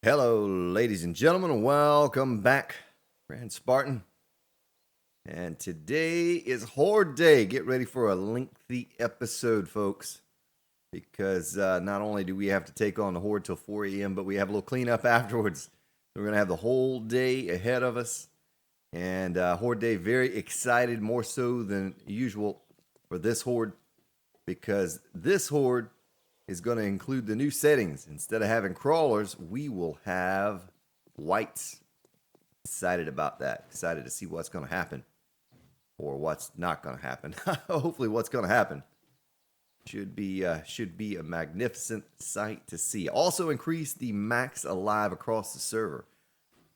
Hello, ladies and gentlemen. Welcome back, Grand Spartan. And today is Horde Day. Get ready for a lengthy episode, folks, because not only do we have to take on the Horde till 4 a.m., but we have a little cleanup afterwards. We're going to have the whole day ahead of us. And Horde Day, very excited, more so than usual for this Horde, because this Horde is going to include the new settings. Instead of having crawlers, we will have wights. Excited about that. Excited to see what's going to happen or what's not going to happen. Hopefully, what's going to happen should be a magnificent sight to see. Also, increase the max alive across the server.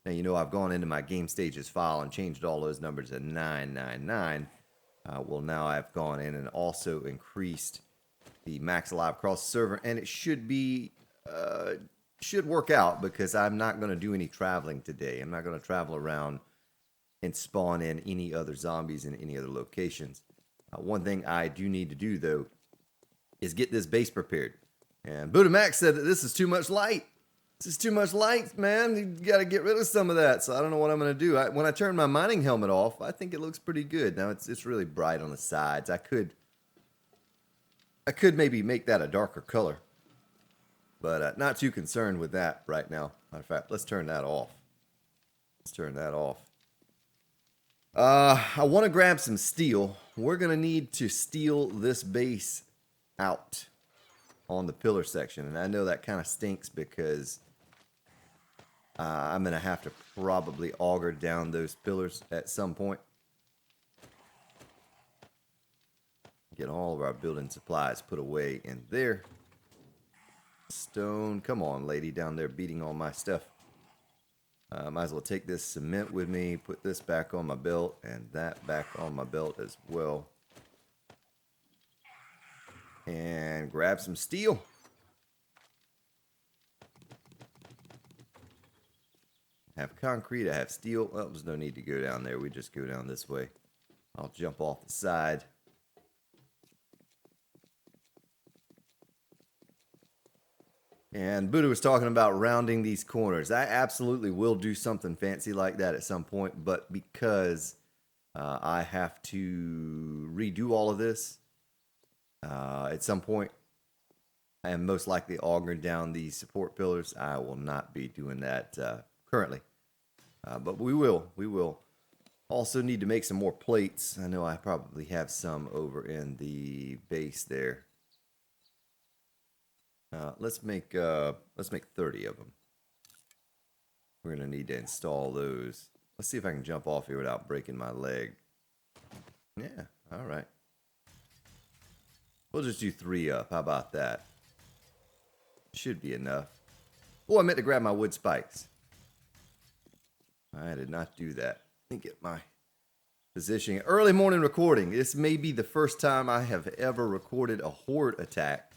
Now, you know I've gone into my game stages file and changed all those numbers to 999. Well, now I've gone in and also increased the max alive across the server, and it should work out because I'm not going to do any traveling today. I'm not going to travel around and spawn in any other zombies in any other locations. One thing I do need to do, though, is get this base prepared. And Buddha Max said that this is too much light. This is too much light, man. You got to get rid of some of that. So I don't know what I'm going to do. When I turn my mining helmet off, I think it looks pretty good. Now it's really bright on the sides. I could maybe make that a darker color, but not too concerned with that right now. Matter of fact, let's turn that off. I want to grab some steel. We're going to need to steel this base out on the pillar section, and I know that kind of stinks because I'm going to have to probably auger down those pillars at some point. Get all of our building supplies put away in there. Stone, come on, lady, down there beating all my stuff. Might as well take this cement with me, put this back on my belt, and that back on my belt as well. And grab some steel. I have concrete, I have steel. Well, there's no need to go down there. We just go down this way. I'll jump off the side. And Buddha was talking about rounding these corners. I absolutely will do something fancy like that at some point, but because I have to redo all of this at some point, I am most likely augering down these support pillars. I will not be doing that currently, but we will. We will. Also need to make some more plates. I know I probably have some over in the base there. Let's make 30 of them. We're gonna need to install those. Let's see if I can jump off here without breaking my leg. Yeah, all right. We'll just do 3 up. How about that? Should be enough. Oh, I meant to grab my wood spikes. I did not do that. Let me get my positioning. Early morning recording. This may be the first time I have ever recorded a horde attack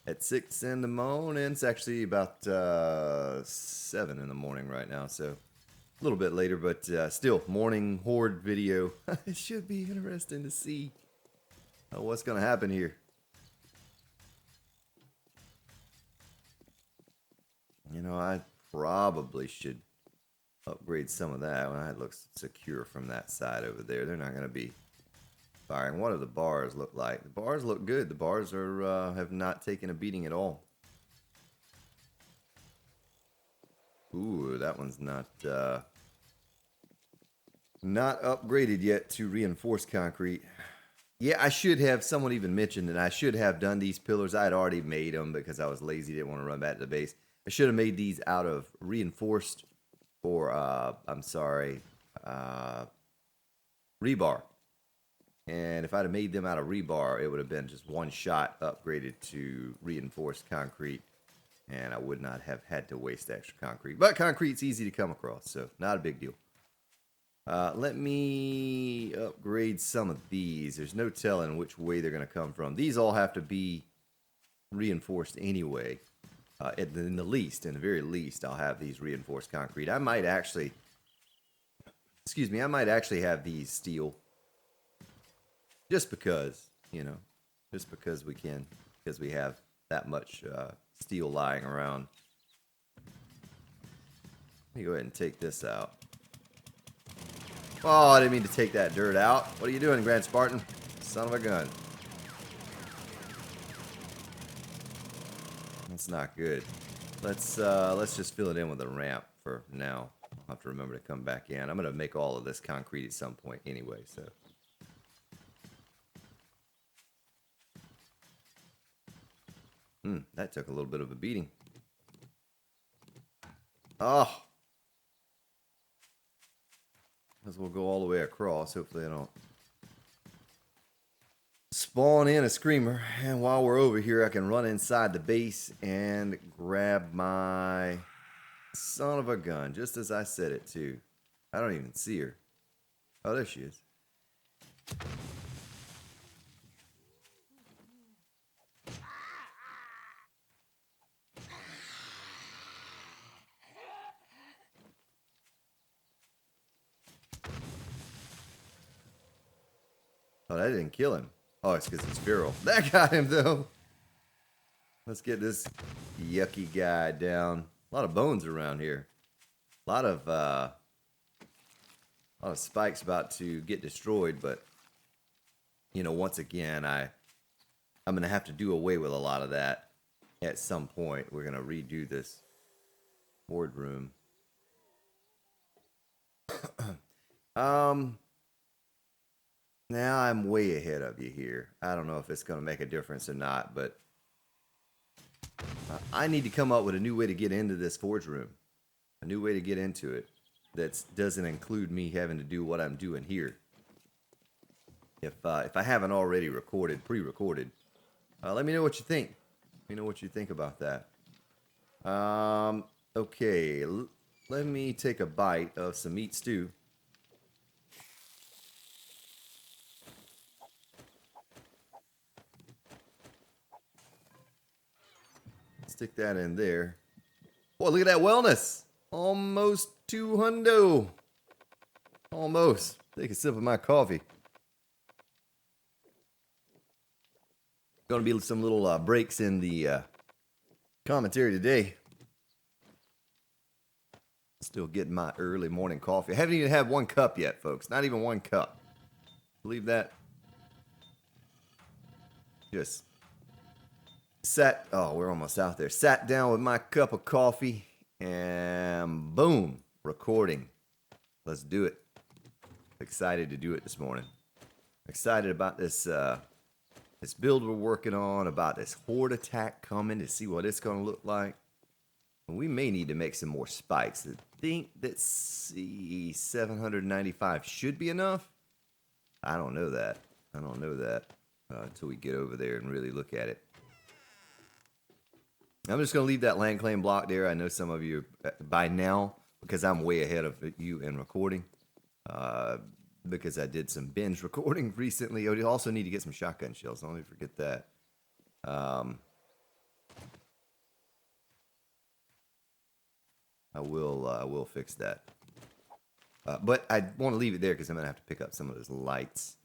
at 6 in the morning. It's actually about 7 in the morning right now, so a little bit later, but still, morning horde video. It should be interesting to see what's going to happen here. You know, I probably should upgrade some of that. Well, that looks secure from that side over there. They're not going to be firing. What do the bars look like? The bars look good. The bars are have not taken a beating at all. Ooh, that one's not upgraded yet to reinforced concrete. Yeah, I should have. Someone even mentioned that I should have done these pillars. I had already made them because I was lazy, didn't want to run back to the base. I should have made these out of reinforced, or rebar. And if I'd have made them out of rebar, it would have been just one shot upgraded to reinforced concrete, and I would not have had to waste extra concrete. But concrete's easy to come across, so not a big deal. Let me upgrade some of these. There's no telling which way they're going to come from. These all have to be reinforced anyway. In the very least, I'll have these reinforced concrete. I might actually have these steel. Just because, just because we can, because we have that much steel lying around. Let me go ahead and take this out. Oh, I didn't mean to take that dirt out. What are you doing, Grand Spartan? Son of a gun. That's not good. Let's just fill it in with a ramp for now. I'll have to remember to come back in. I'm gonna make all of this concrete at some point anyway, so. That took a little bit of a beating. Oh. As we'll go all the way across. Hopefully I don't spawn in a screamer. And while we're over here, I can run inside the base and grab my son of a gun, just as I said it to. I don't even see her. Oh, there she is. Oh, that didn't kill him. Oh, it's because it's feral. That got him, though. Let's get this yucky guy down. A lot of bones around here. A lot of spikes about to get destroyed, but, you know, once again, I'm going to have to do away with a lot of that at some point. We're going to redo this horde room. Now I'm way ahead of you here. I don't know if it's going to make a difference or not, but I need to come up with a new way to get into this forge room. A new way to get into it that doesn't include me having to do what I'm doing here. If I haven't already pre-recorded, let me know what you think. Let me know what you think about that. Okay, let me take a bite of some meat stew. Stick that in there. Boy, look at that wellness. Almost 200. Almost. Take a sip of my coffee. Going to be some little breaks in the commentary today. Still getting my early morning coffee. I haven't even had 1 cup yet, folks. Not even 1 cup. Believe that? Just we're almost out there. Sat down with my cup of coffee and boom, recording. Let's do it. Excited to do it this morning. Excited about this this build we're working on, about this horde attack coming, to see what it's going to look like. And we may need to make some more spikes. I think that 795 should be enough. I don't know that. Until we get over there and really look at it. I'm just going to leave that land claim block there. I know some of you by now, because I'm way ahead of you in recording, because I did some binge recording recently. You also need to get some shotgun shells. Don't even forget that. I will fix that. But I want to leave it there because I'm going to have to pick up some of those lights.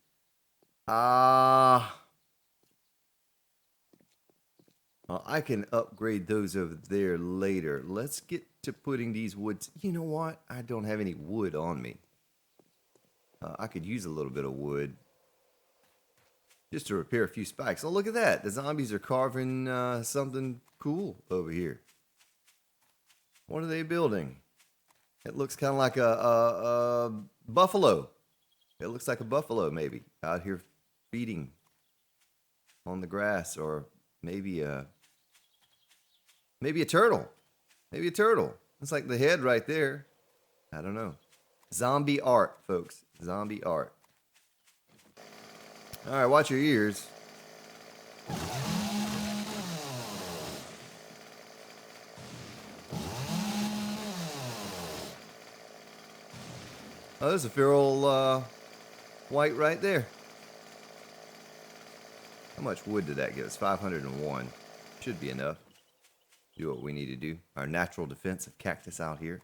I can upgrade those over there later. Let's get to putting these woods. You know what? I don't have any wood on me. I could use a little bit of wood just to repair a few spikes. Oh, look at that. The zombies are carving something cool over here. What are they building? It looks kind of like a buffalo. It looks like a buffalo maybe out here feeding on the grass, or maybe a turtle. Maybe a turtle. It's like the head right there. I don't know. Zombie art, folks. Zombie art. All right, watch your ears. Oh, there's a feral white right there. How much wood did that give us? 501. Should be enough. Do what we need to do. Our natural defense of cactus out here.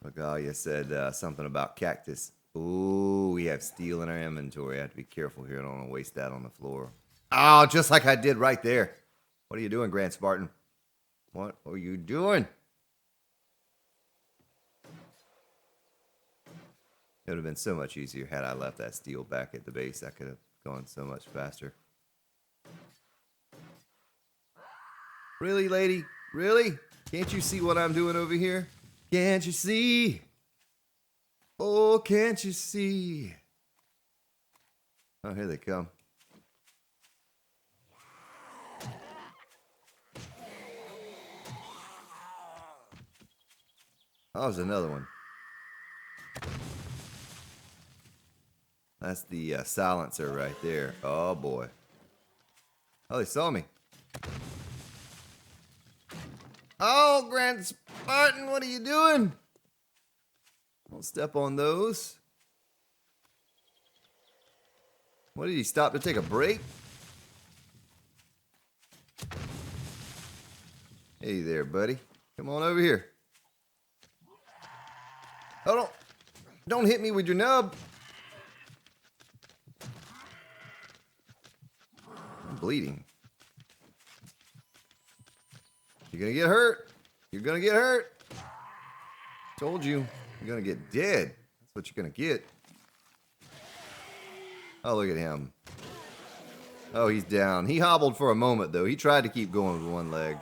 Magalia said something about cactus. Ooh, we have steel in our inventory. I have to be careful here. I don't want to waste that on the floor. Oh, just like I did right there. What are you doing, Grand Spartan? What are you doing? It would have been so much easier had I left that steel back at the base. I could have gone so much faster. Really, lady? Really? Can't you see what I'm doing over here? Can't you see? Oh, can't you see? Oh, here they come. Oh, there's another one. That's the silencer right there. Oh, boy. Oh, they saw me. Oh, Grand Spartan, what are you doing? Don't step on those. What, did he stop to take a break? Hey there, buddy. Come on over here. Oh, don't hit me with your nub. I'm bleeding. You're gonna get hurt. You're gonna get hurt. Told you. You're gonna get dead. That's what you're gonna get. Oh, look at him. Oh, he's down. He hobbled for a moment, though. He tried to keep going with one leg.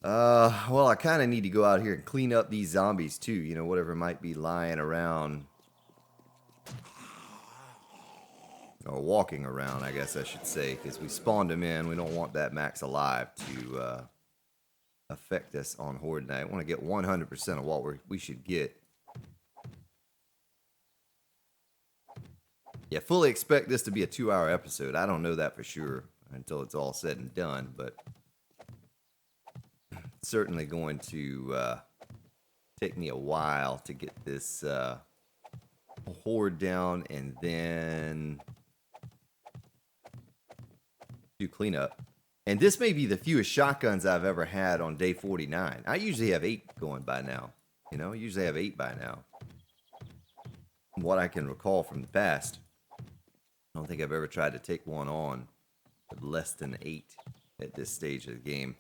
Well, I kind of need to go out here and clean up these zombies, too. You know, whatever might be lying around. Or walking around, I guess I should say. Because we spawned them in. We don't want that max alive to affect us on Horde night. I want to get 100% of what we should get. Yeah, fully expect this to be a 2-hour episode. I don't know that for sure until it's all said and done, but it's certainly going to take me a while to get this horde down and then do cleanup. And this may be the fewest shotguns I've ever had on day 49. I usually have 8 going by now. You know, I usually have 8 by now. From what I can recall from the past. I don't think I've ever tried to take one on with less than 8 at this stage of the game.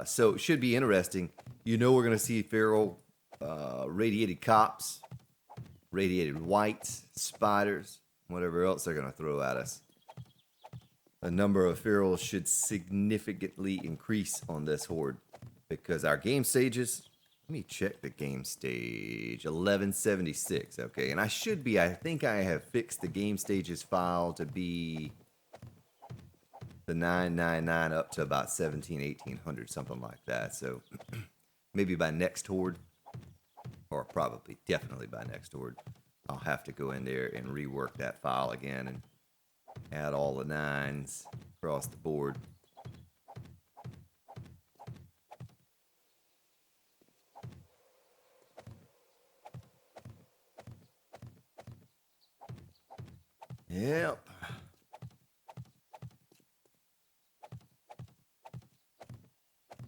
So it should be interesting. You know we're going to see feral radiated cops, radiated whites, spiders, whatever else they're going to throw at us. The number of ferals should significantly increase on this horde because our game stages, let me check the game stage, 1176, okay, and I think I have fixed the game stages file to be the 999 up to about 1800, something like that, so maybe by next horde, or probably, definitely by next horde, I'll have to go in there and rework that file again and add all the 9s across the board. Yep.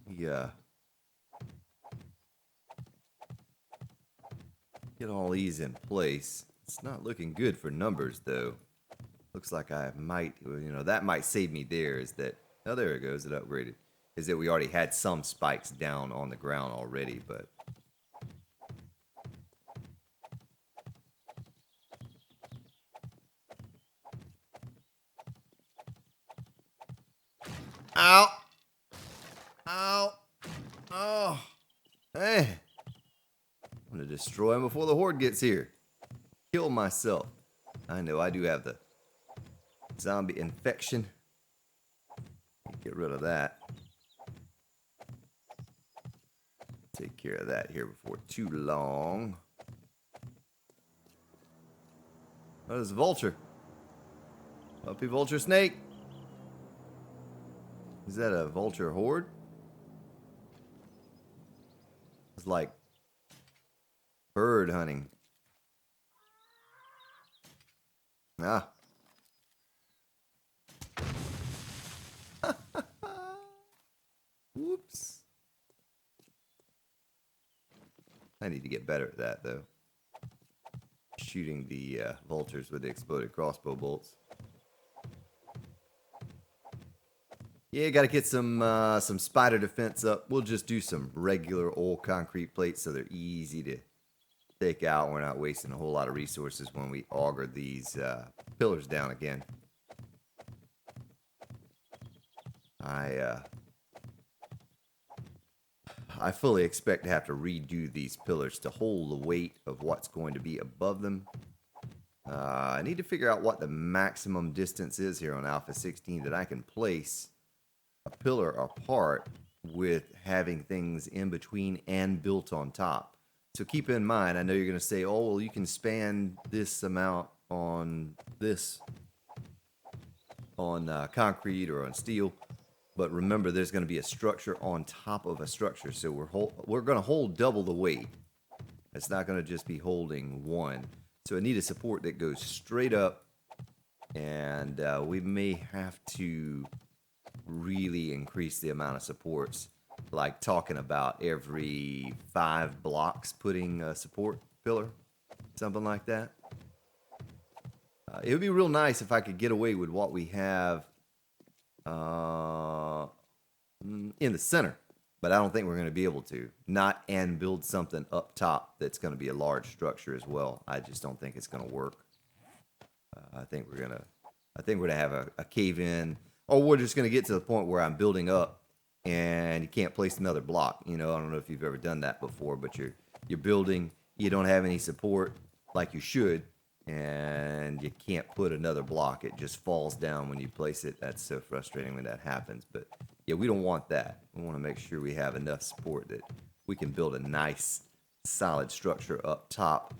Yeah. Get all these in place. It's not looking good for numbers, though. Looks like I might, you know, that might save me there, is that, oh, there it goes, it upgraded. Is that we already had some spikes down on the ground already, but. Ow! Ow! Oh! Hey! I'm gonna destroy him before the horde gets here. Kill myself. I know, I do have the zombie infection. Get rid of that. Take care of that here before too long. Oh, there's a vulture. Puppy vulture snake. Is that a vulture horde? It's like bird hunting. Ah. Whoops. I need to get better at that, though. Shooting the vultures with the exploded crossbow bolts. Yeah, got to get some spider defense up. We'll just do some regular old concrete plates so they're easy to take out. We're not wasting a whole lot of resources when we auger these pillars down again. I fully expect to have to redo these pillars to hold the weight of what's going to be above them. I need to figure out what the maximum distance is here on Alpha 16 that I can place a pillar apart with having things in between and built on top. So keep in mind, I know you're going to say, oh, well, you can span this amount on this, on concrete or on steel. But remember, there's going to be a structure on top of a structure. So we're going to hold double the weight. It's not going to just be holding one. So I need a support that goes straight up. And we may have to really increase the amount of supports, like talking about every 5 blocks putting a support pillar, something like that. It would be real nice if I could get away with what we have in the center, but I don't think we're going to be able to. Not and build something up top that's going to be a large structure as well. I just don't think it's going to work. I think we're gonna have a cave in. Or we're just going to get to the point where I'm building up and you can't place another block. You know, I don't know if you've ever done that before, but you're building, you don't have any support like you should, and you can't put another block. It just falls down when you place it. That's so frustrating when that happens. But yeah, we don't want that. We want to make sure we have enough support that we can build a nice, solid structure up top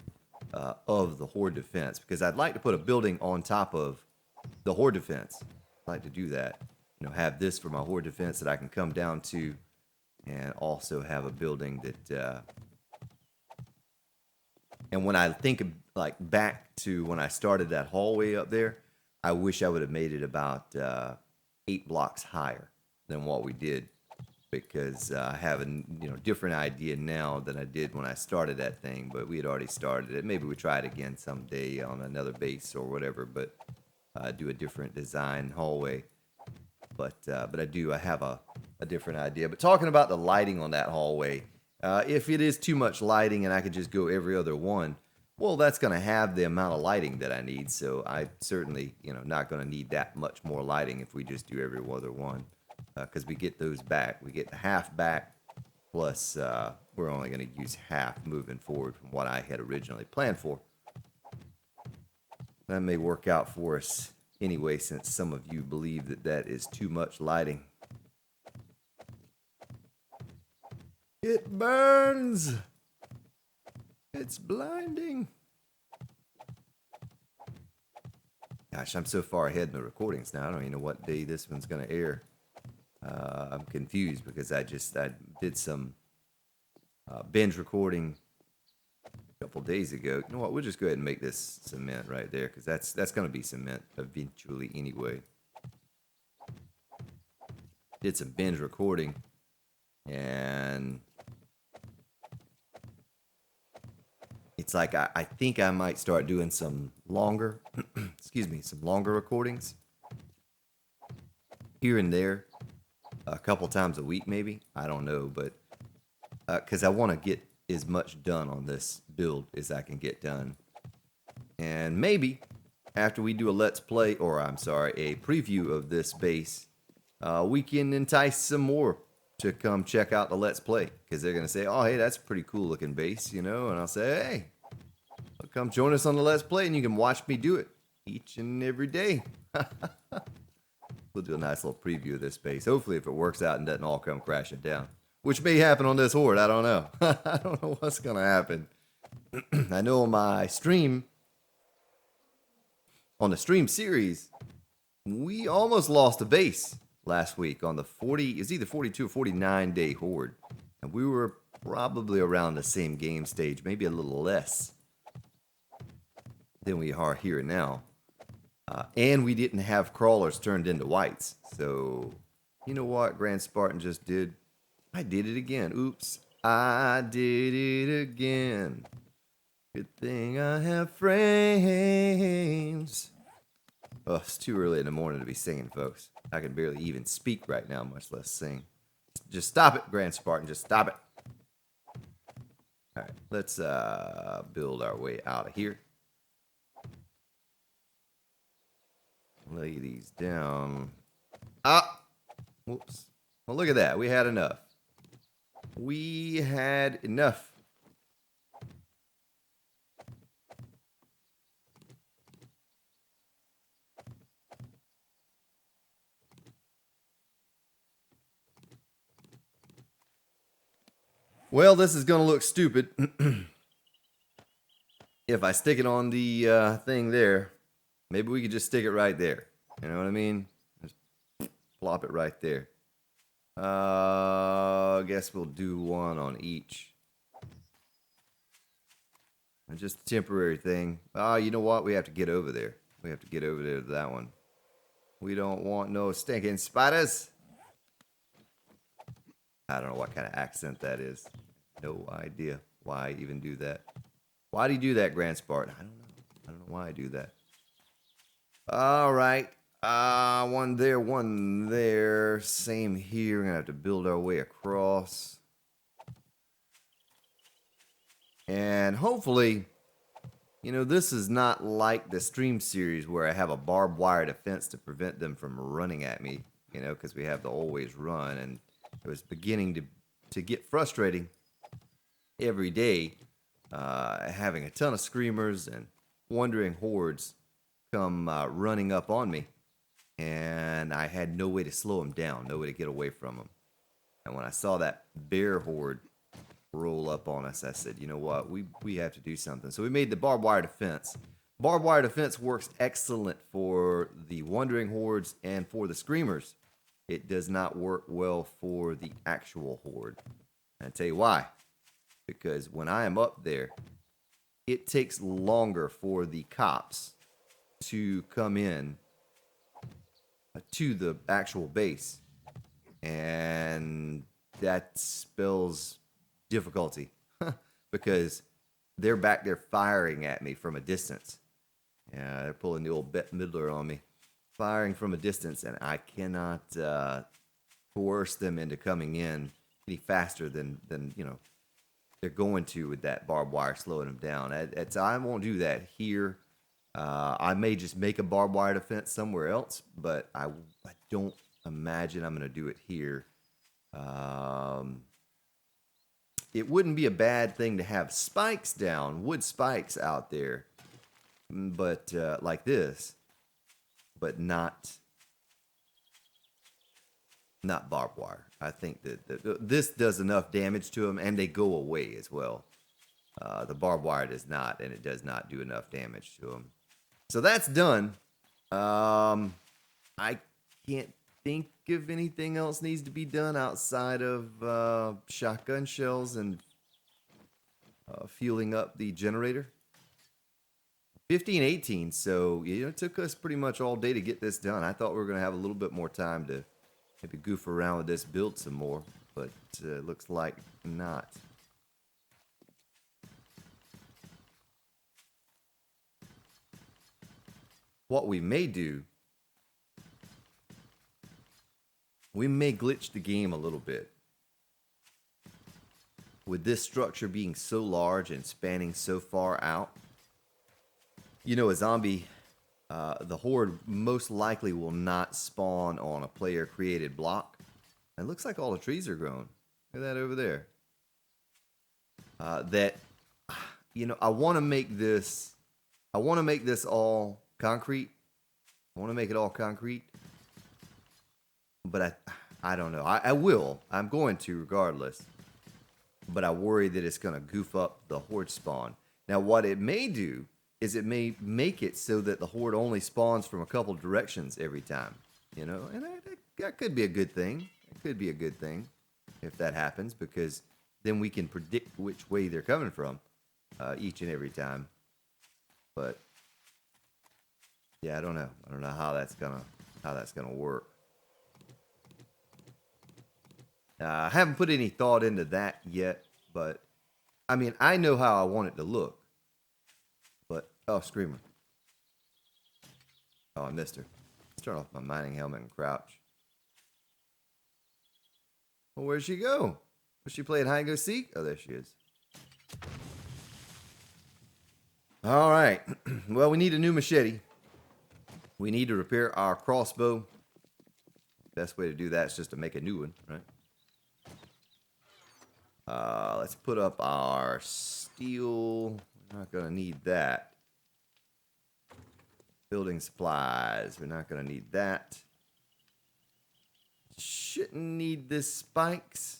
of the horde defense. Because I'd like to put a building on top of the horde defense. Like to do that, you know, have this for my horde defense that I can come down to, and also have a building that and when I think of, like, back to when I started that hallway up there, I wish I would have made it about 8 blocks higher than what we did, because I have a different idea now than I did when I started that thing. But we had already started it. Maybe we try it again someday on another base or whatever, but do a different design hallway. But I have a different idea. But talking about the lighting on that hallway, if it is too much lighting and I could just go every other one, well, that's going to have the amount of lighting that I need. So I certainly, not going to need that much more lighting if we just do every other one, because we get those back. We get the half back, plus we're only going to use half moving forward from what I had originally planned for. That may work out for us anyway, since some of you believe that that is too much lighting. It burns! It's blinding! Gosh, I'm so far ahead in the recordings now. I don't even know what day this one's going to air. I'm confused because I did some binge recording a couple days ago. You know what? We'll just go ahead and make this cement right there, because that's going to be cement eventually anyway. Did some binge recording, and it's like I think I might start doing some longer, some longer recordings here and there, a couple times a week maybe. I don't know, but because I want to get as much done on this build as I can get done. And maybe after we do a let's play, or I'm sorry, a preview of this base, we can entice some more to come check out the let's play, because they're going to say, oh, hey, that's a pretty cool looking base, and I'll say, hey, come join us on the let's play and you can watch me do it each and every day. We'll do a nice little preview of this base. Hopefully, if it works out and doesn't all come crashing down, which may happen on this horde. I don't know. I don't know what's going to happen. I know on my stream, on the stream series, we almost lost a base last week on the 40, it's either 42 or 49 day horde. And we were probably around the same game stage, maybe a little less than we are here now. And we didn't have crawlers turned into whites. So, you know what Grand Spartan just did? I did it again. Oops. I did it again. Good thing I have frames. Oh, it's too early in the morning to be singing, folks. I can barely even speak right now, much less sing. Just stop it, Grand Spartan. Just stop it. All right, let's build our way out of here. Lay these down. Ah! Whoops. Well, look at that. We had enough. We had enough. Well, this is going to look stupid if I stick it on the thing there. Maybe we could just stick it right there. You know what I mean? Just plop it right there. I guess we'll do one on each. Just a temporary thing. You know what? We have to get over there. We have to get over there to that one. We don't want no stinking spiders. I don't know what kind of accent that is. No idea why I even do that. Why do you do that, Grand Spartan? I don't know. I don't know why I do that. All right. One there, one there. Same here. We're going to have to build our way across. And hopefully, you know, this is not like the stream series where I have a barbed wire defense to prevent them from running at me, you know, because we have the always run. And it was beginning to get frustrating every day, having a ton of screamers and wandering hordes come running up on me. And I had no way to slow them down, no way to get away from them. And when I saw that bear horde roll up on us, I said, you know what, we have to do something. So we made the barbed wire defense. Barbed wire defense works excellent for the wandering hordes and for the screamers. It does not work well for the actual horde. And I'll tell you why. Because when I am up there, it takes longer for the cops to come in to the actual base. And that spells difficulty because they're back there firing at me from a distance. Yeah, they're pulling the old Bette Midler on me, firing from a distance, and I cannot coerce them into coming in any faster than you know they're going to with that barbed wire slowing them down. I won't do that here. I may just make a barbed wire defense somewhere else, but I don't imagine I'm going to do it here. It wouldn't be a bad thing to have spikes down, wood spikes out there, but like this, but not barbed wire. I think that this does enough damage to them, and they go away as well. The barbed wire does not, and it does not do enough damage to them. So that's done. I can't think of anything else needs to be done outside of shotgun shells and fueling up the generator. 15:18, so you know, it took us pretty much all day to get this done. I thought we were going to have a little bit more time to maybe goof around with this, build some more, but looks like not. What we may do, we may glitch the game a little bit. With this structure being so large and spanning so far out, you know, a zombie, the horde most likely will not spawn on a player-created block. It looks like all the trees are grown. Look at that over there. You know, I want to make this all concrete. I want to make it all concrete. But I don't know. I will. I'm going to regardless. But I worry that it's going to goof up the horde spawn. Now, what it may do is it may make it so that the horde only spawns from a couple directions every time. You know, and that could be a good thing. It could be a good thing if that happens, because then we can predict which way they're coming from each and every time. But yeah, I don't know. I don't know how that's gonna work. I haven't put any thought into that yet, but I mean, I know how I want it to look. But oh, screamer! Oh, I missed her. Let's turn off my mining helmet and crouch. Well, where'd she go? Was she playing hide and go seek? Oh, there she is. All right. Well, we need a new machete. We need to repair our crossbow. Best way to do that is just to make a new one, right? Let's put up our steel. We're not going to need that. Building supplies. We're not going to need that. Shouldn't need this spikes.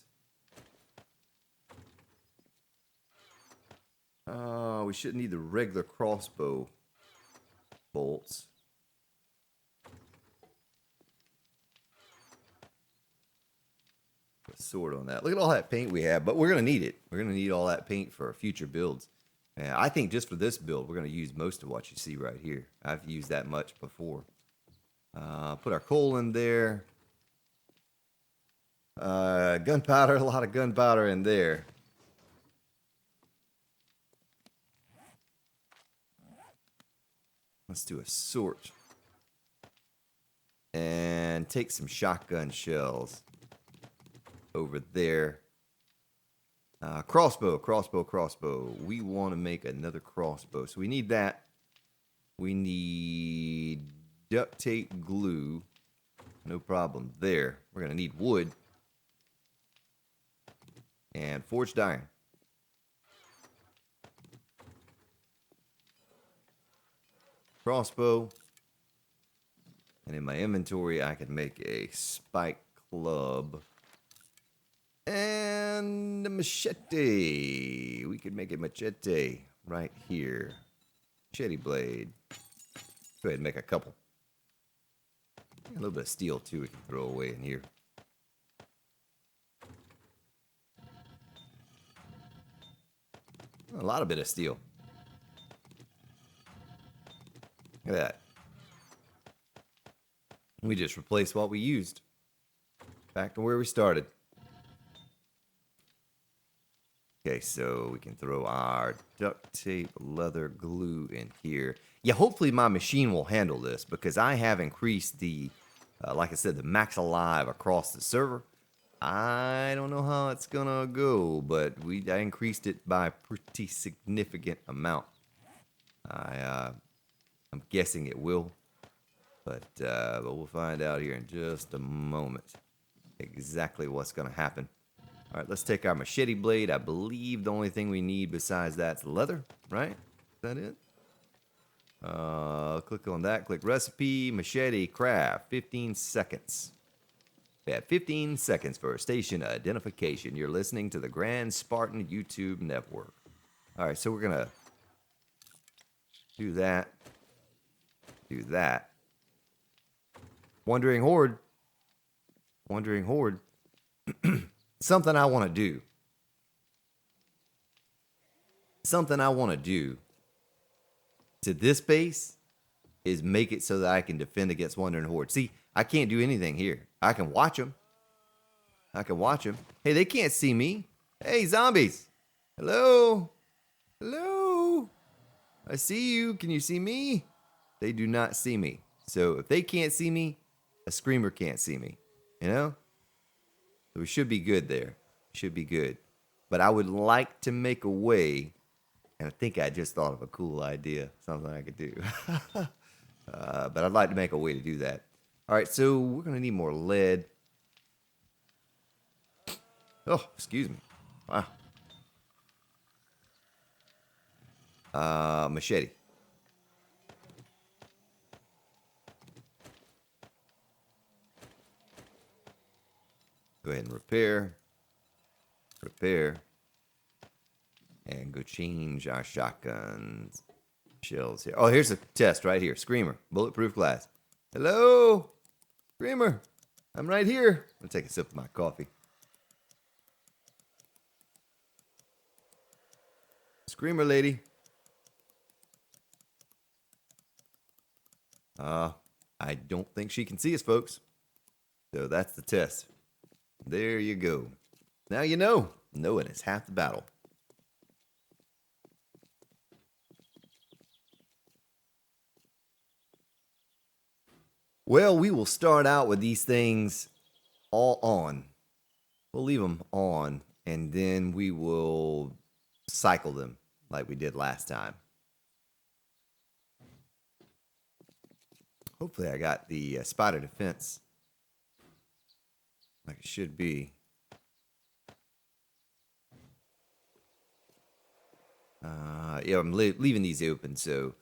We shouldn't need the regular crossbow bolts. Put a sword on that. Look at all that paint we have, but we're going to need it. We're going to need all that paint for future builds. And I think just for this build, we're going to use most of what you see right here. I've used that much before. Put our coal in there. Gunpowder, a lot of gunpowder in there. Let's do a sort. And take some shotgun shells over there. Crossbow. We want to make another crossbow. So we need that. We need duct tape, glue. No problem there. We're going to need wood. And forged iron. Crossbow. And in my inventory, I can make a spike club. And a machete. We could make a machete right here. Machete blade. Go ahead and make a couple. A little bit of steel, too, we can throw away in here. A lot of bit of steel. Look at that. We just replaced what we used. Back to where we started. Okay, so we can throw our duct tape, leather, glue in here. Yeah, hopefully my machine will handle this because I have increased the, like I said, the max alive across the server. I don't know how it's gonna go, but I increased it by a pretty significant amount. I'm guessing it will, but we'll find out here in just a moment exactly what's gonna happen. All right, let's take our machete blade. I believe the only thing we need besides that's leather, right? Is that it? Click on that. Click recipe, machete, craft. 15 seconds. We have 15 seconds for station identification. You're listening to the Grand Spartan YouTube network. All right, so we're going to do that. Do that. Wandering Horde. Wandering Horde. Something I want to do. Something I want to do to this base is make it so that I can defend against Wandering Horde. See, I can't do anything here. I can watch them. I can watch them. Hey, they can't see me. Hey, zombies. Hello. Hello. I see you. Can you see me? They do not see me. So if they can't see me, a screamer can't see me. You know? So we should be good there. Should be good. But I would like to make a way, and I think I just thought of a cool idea, something I could do. But I'd like to make a way to do that. All right, so we're going to need more lead. Oh, excuse me. Wow. Machete. Go ahead and repair. Repair. And go change our shotguns. Shells here. Oh, here's a test right here. Screamer. Bulletproof glass. Hello? Screamer. I'm right here. I'm going to take a sip of my coffee. Screamer lady. I don't think she can see us, folks. So that's the test. There you go. Now you know. Knowing is half the battle. Well, we will start out with these things all on. We'll leave them on, and then we will cycle them like we did last time. Hopefully I got the spider defense like it should be. Yeah, I'm leaving these open so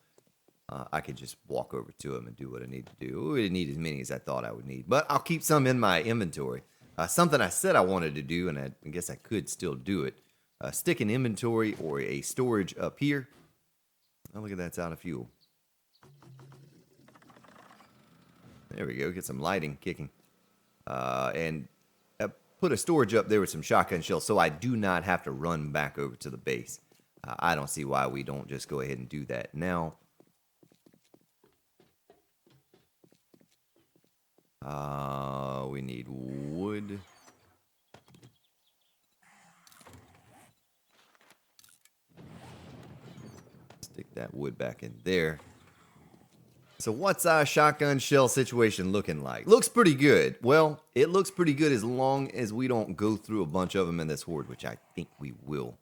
I can just walk over to them and do what I need to do. We didn't need as many as I thought I would need, but I'll keep some in my inventory. Something I said I wanted to do, and I guess I could still do it. Stick an inventory or a storage up here. Oh, look at that, it's out of fuel. There we go, get some lighting kicking. And put a storage up there with some shotgun shells so I do not have to run back over to the base. I don't see why we don't just go ahead and do that now. We need wood. Stick that wood back in there. So what's our shotgun shell situation looking like? Looks pretty good. Well, it looks pretty good as long as we don't go through a bunch of them in this horde, which I think we will.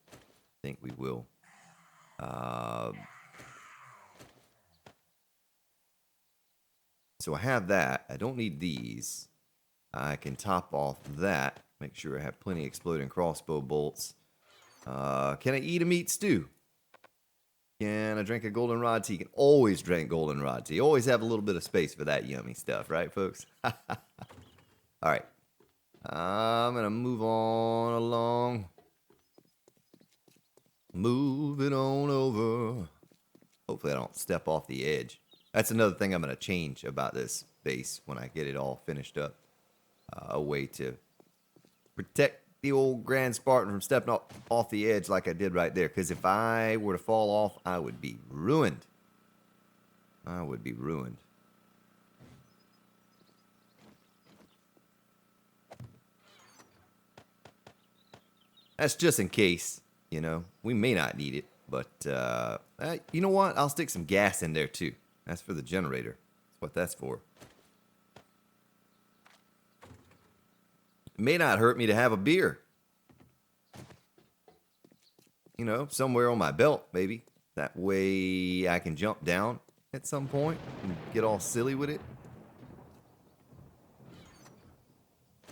So I have that. I don't need these. I can top off that. Make sure I have plenty of exploding crossbow bolts. Can I eat a meat stew? Can I drink a goldenrod tea? You can always drink goldenrod tea. Always have a little bit of space for that yummy stuff, right, folks? All right. I'm going to move on along. Move it on over. Hopefully I don't step off the edge. That's another thing I'm going to change about this base when I get it all finished up. A way to protect the old Grand Spartan from stepping off the edge like I did right there. Because if I were to fall off, I would be ruined. I would be ruined. That's just in case, you know. We may not need it. But, you know what? I'll stick some gas in there, too. That's for the generator. That's what that's for. It may not hurt me to have a beer. You know, somewhere on my belt, maybe. That way I can jump down at some point and get all silly with it.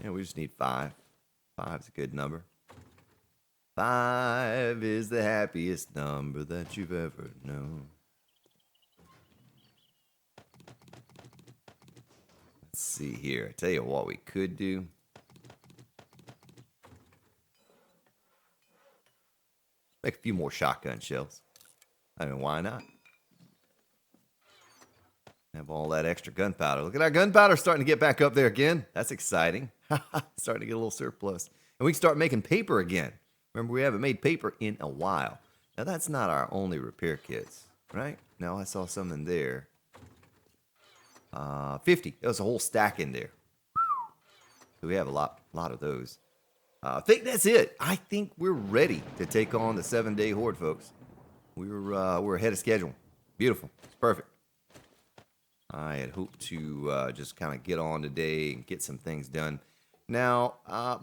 Yeah, we just need 5. 5's a good number. 5 is the happiest number that you've ever known. Let's see here. I tell you what we could do. Make a few more shotgun shells. I mean, why not? Have all that extra gunpowder. Look at our gunpowder starting to get back up there again. That's exciting. Starting to get a little surplus. And we can start making paper again. Remember, we haven't made paper in a while. Now, that's not our only repair kits, right? No, I saw some in there. 50. There was a whole stack in there. So we have a lot of those. I think that's it. I think we're ready to take on the 7-day horde, folks. We're ahead of schedule. Beautiful. It's perfect. I had hoped to just kind of get on today and get some things done. Now,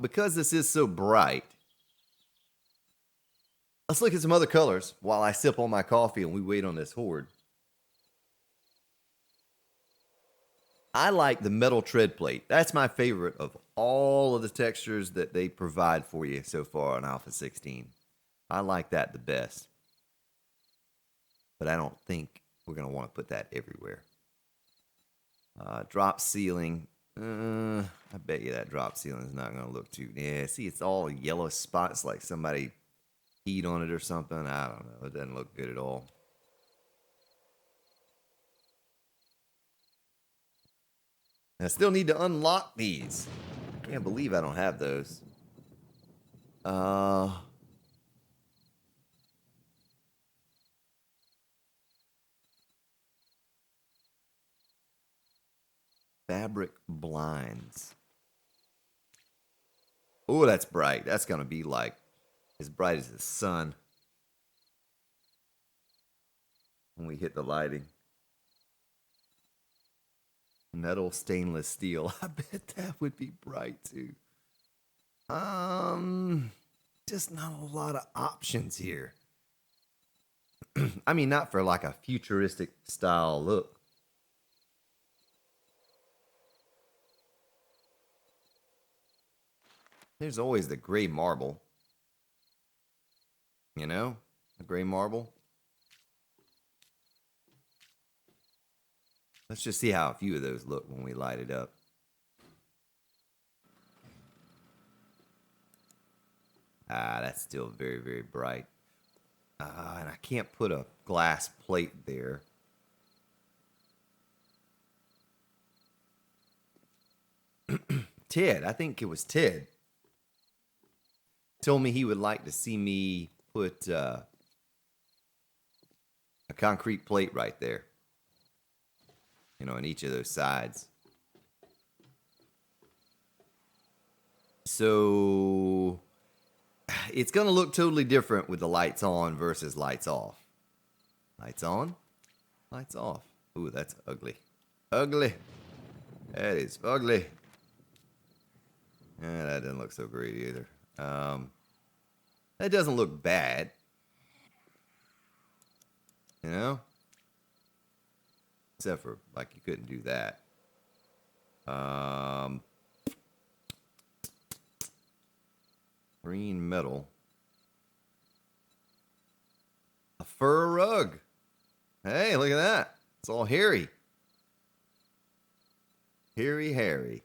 because this is so bright, let's look at some other colors while I sip on my coffee and we wait on this horde. I like the metal tread plate. That's my favorite of all of the textures that they provide for you so far on Alpha 16. I like that the best. But I don't think we're going to want to put that everywhere. Drop ceiling. I bet you that drop ceiling is not going to look too... Yeah, see, it's all yellow spots like somebody peed on it or something. I don't know. It doesn't look good at all. I still need to unlock these. Can't believe I don't have those. Fabric blinds. Oh, that's bright. That's going to be like as bright as the sun when we hit the lighting. Metal stainless steel. I bet that would be bright too. Just not a lot of options here. I mean, not for like a futuristic style look. There's always the gray marble. You know? The gray marble. Let's just see how a few of those look when we light it up. Ah, that's still very, very bright. And I can't put a glass plate there. Ted, I think it was Ted, told me he would like to see me put a concrete plate right there. You know, on each of those sides. So it's going to look totally different with the lights on versus lights off. Lights on, lights off. Ooh, that's ugly. Ugly. That is ugly. That doesn't look so great either. That doesn't look bad. You know? Except for, like, you couldn't do that. Green metal. A fur rug. Hey, look at that. It's all hairy. Hairy.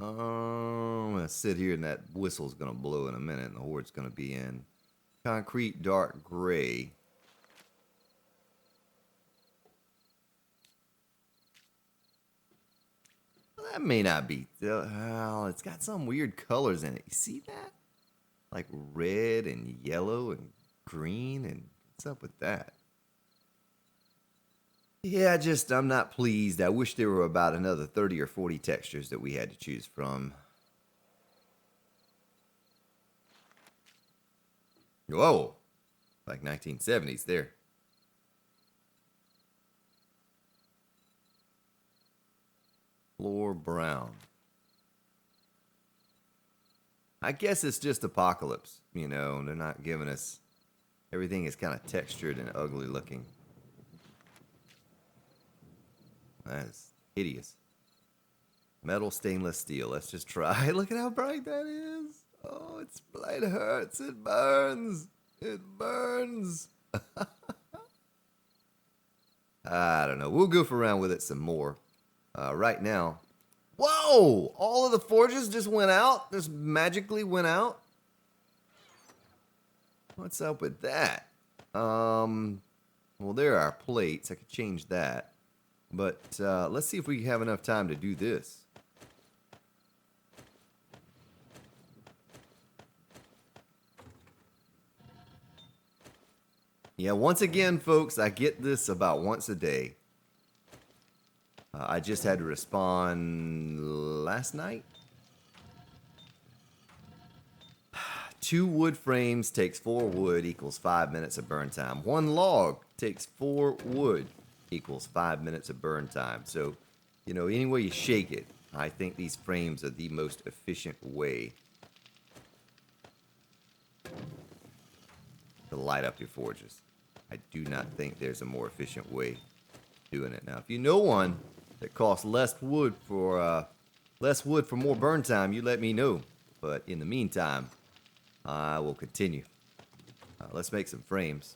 I'm going to sit here and that whistle's going to blow in a minute and the horde's going to be in. Concrete dark gray. That may not be. Well, it's got some weird colors in it. You see that? Like red and yellow and green. And what's up with that? Yeah, I'm not pleased. I wish there were about another 30 or 40 textures that we had to choose from. Whoa. Like 1970s there. Floor brown. I guess it's just Apocalypse, you know, they're not giving us... Everything is kind of textured and ugly looking. That is hideous. Metal stainless steel. Let's just try. Look at how bright that is. Oh, it's bright. It hurts. It burns. It burns. I don't know. We'll goof around with it some more. Right now. Whoa! All of the forges just went out? Just magically went out? What's up with that? Well, there are plates. I could change that. But let's see if we have enough time to do this. Yeah, once again, folks, I get this about once a day. I just had to respond last night. 2 wood frames takes 4 wood equals 5 minutes of burn time. 1 log takes 4 wood equals 5 minutes of burn time. So, you know, any way you shake it, I think these frames are the most efficient way to light up your forges. I do not think there's a more efficient way of doing it. Now, if you know one that costs less wood for more burn time, you let me know. But in the meantime, I will continue. Let's make some frames.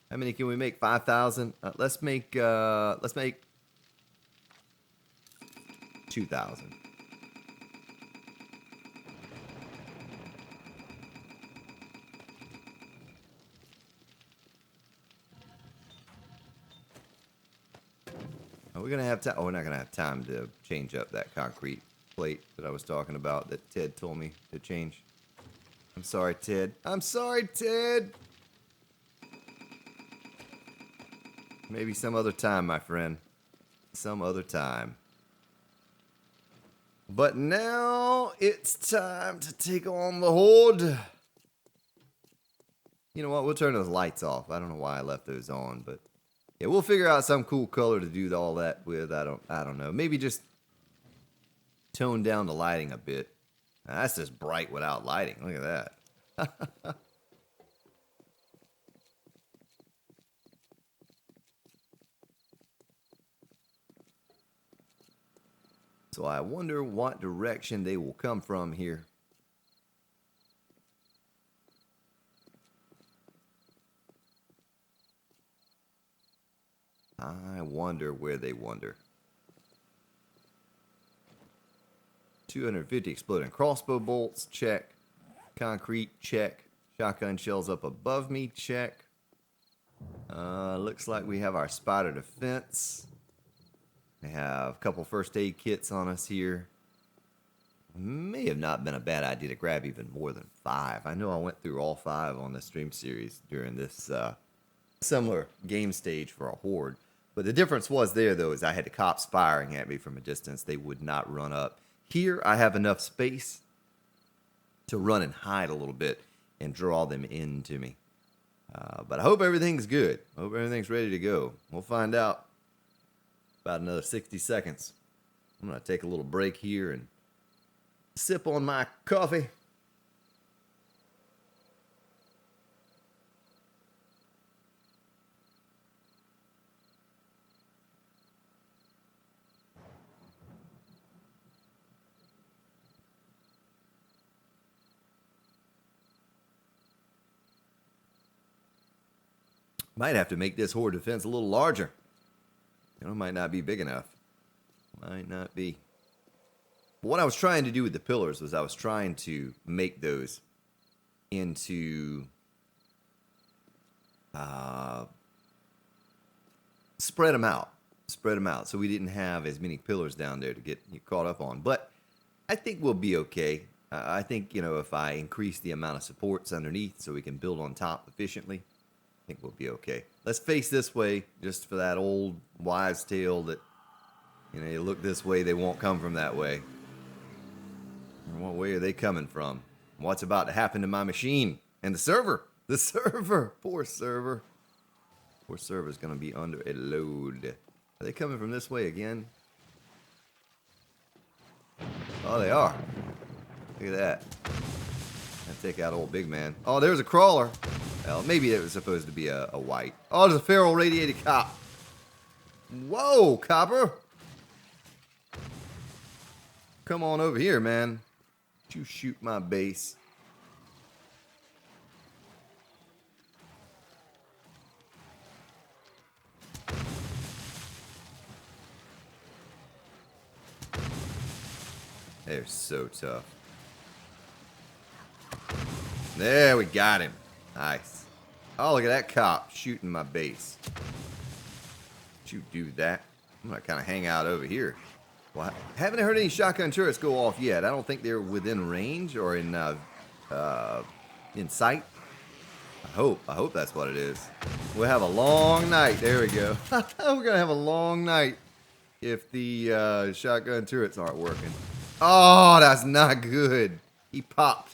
How many can we make? 5,000. Let's make 2,000. Are we gonna have time? Oh, we're not gonna have time to change up that concrete plate that I was talking about that Ted told me to change. I'm sorry, Ted. I'm sorry, Ted. Maybe some other time, my friend. Some other time. But now it's time to take on the horde. You know what? We'll turn those lights off. I don't know why I left those on, but Yeah, we'll figure out some cool color to do all that with. I don't know. Maybe just tone down the lighting a bit. Now, that's just bright without lighting. Look at that. So I wonder what direction they will come from here. I wonder where they wander. 250 exploding crossbow bolts, check. Concrete, check. Shotgun shells up above me, check. Looks like we have our spider defense. We have a couple first aid kits on us here. May have not been a bad idea to grab even more than 5. I know I went through all 5 on the stream series during this similar game stage for a horde. But the difference was there, though, is I had the cops firing at me from a distance. They would not run up. Here, I have enough space to run and hide a little bit and draw them into me. But I hope everything's good. I hope everything's ready to go. We'll find out. About another 60 seconds. I'm going to take a little break here and sip on my coffee. Might have to make this horde defense a little larger. You know, it might not be big enough. Might not be. But what I was trying to do with the pillars was I was trying to make those into spread them out. Spread them out so we didn't have as many pillars down there to get caught up on. But I think we'll be okay. I think, you know, if I increase the amount of supports underneath so we can build on top efficiently, I think we'll be okay. Let's face this way, just for that old wives' tale that, you know, you look this way, they won't come from that way. What way are they coming from? What's about to happen to my machine? And the server! The server! Poor server. Poor server's gonna be under a load. Are they coming from this way again? Oh, they are. Look at that. I'll take out old big man. Oh, there's a crawler. Well, maybe it was supposed to be a white. Oh, there's a feral radiated cop. Whoa, copper. Come on over here, man. You shoot my base. They're so tough. There, we got him. Nice. Oh, look at that cop shooting my base. Don't you do that. I'm going to kind of hang out over here. Well, I haven't heard any shotgun turrets go off yet. I don't think they're within range or in sight. I hope that's what it is. We'll have a long night. There we go. We're going to have a long night if the shotgun turrets aren't working. Oh, that's not good. He popped.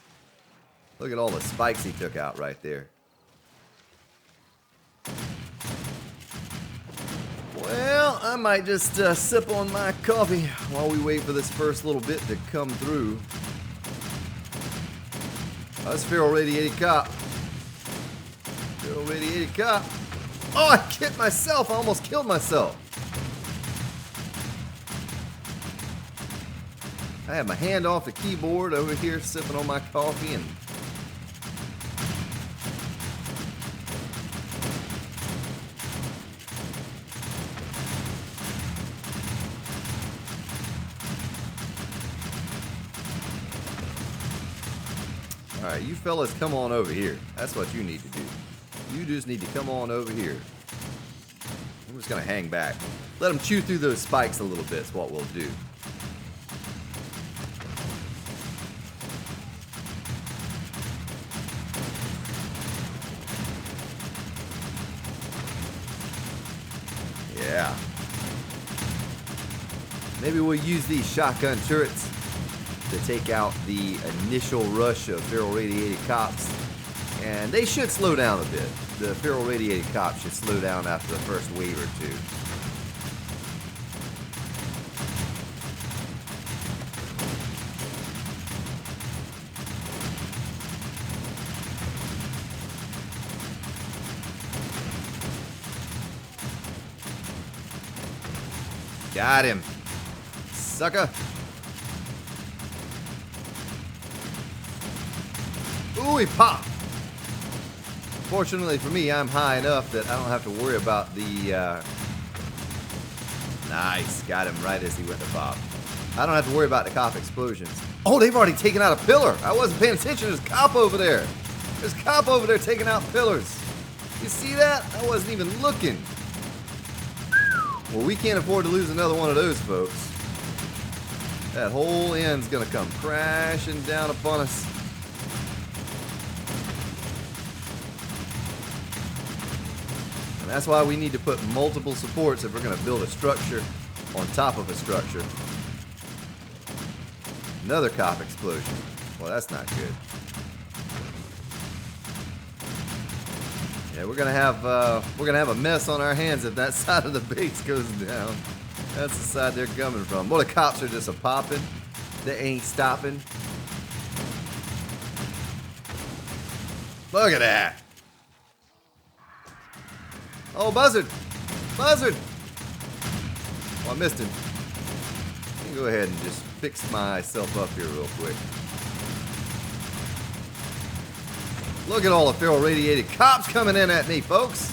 Look at all the spikes he took out right there. Well, I might just sip on my coffee while we wait for this first little bit to come through. That's feral radiated cop. Feral radiated cop. Oh, I hit myself. I almost killed myself. I have my hand off the keyboard over here sipping on my coffee and Alright, you fellas come on over here. That's what you need to do. You just need to come on over here. I'm just going to hang back. Let them chew through those spikes a little bit is what we'll do. Yeah. Maybe we'll use these shotgun turrets to take out the initial rush of feral radiated cops And they should slow down a bit. The feral radiated cops should slow down after the first wave or two. Got him. Sucker. Ooh, he popped. Fortunately for me, I'm high enough that I don't have to worry about the... Nice. Got him right as he went to pop. I don't have to worry about the cop explosions. Oh, they've already taken out a pillar. I wasn't paying attention. There's a cop over there. There's a cop over there taking out pillars. You see that? I wasn't even looking. Well, we can't afford to lose another one of those, folks. That whole end's gonna come crashing down upon us. And that's why we need to put multiple supports if we're gonna build a structure on top of a structure. Another cop explosion. Well, that's not good. Yeah, we're gonna have a mess on our hands if that side of the base goes down. That's the side they're coming from. Well, the cops are just a popping. They ain't stopping. Look at that. Oh, buzzard! Buzzard! Oh, I missed him. Let me go ahead and just fix myself up here real quick. Look at all the feral radiated cops coming in at me, folks.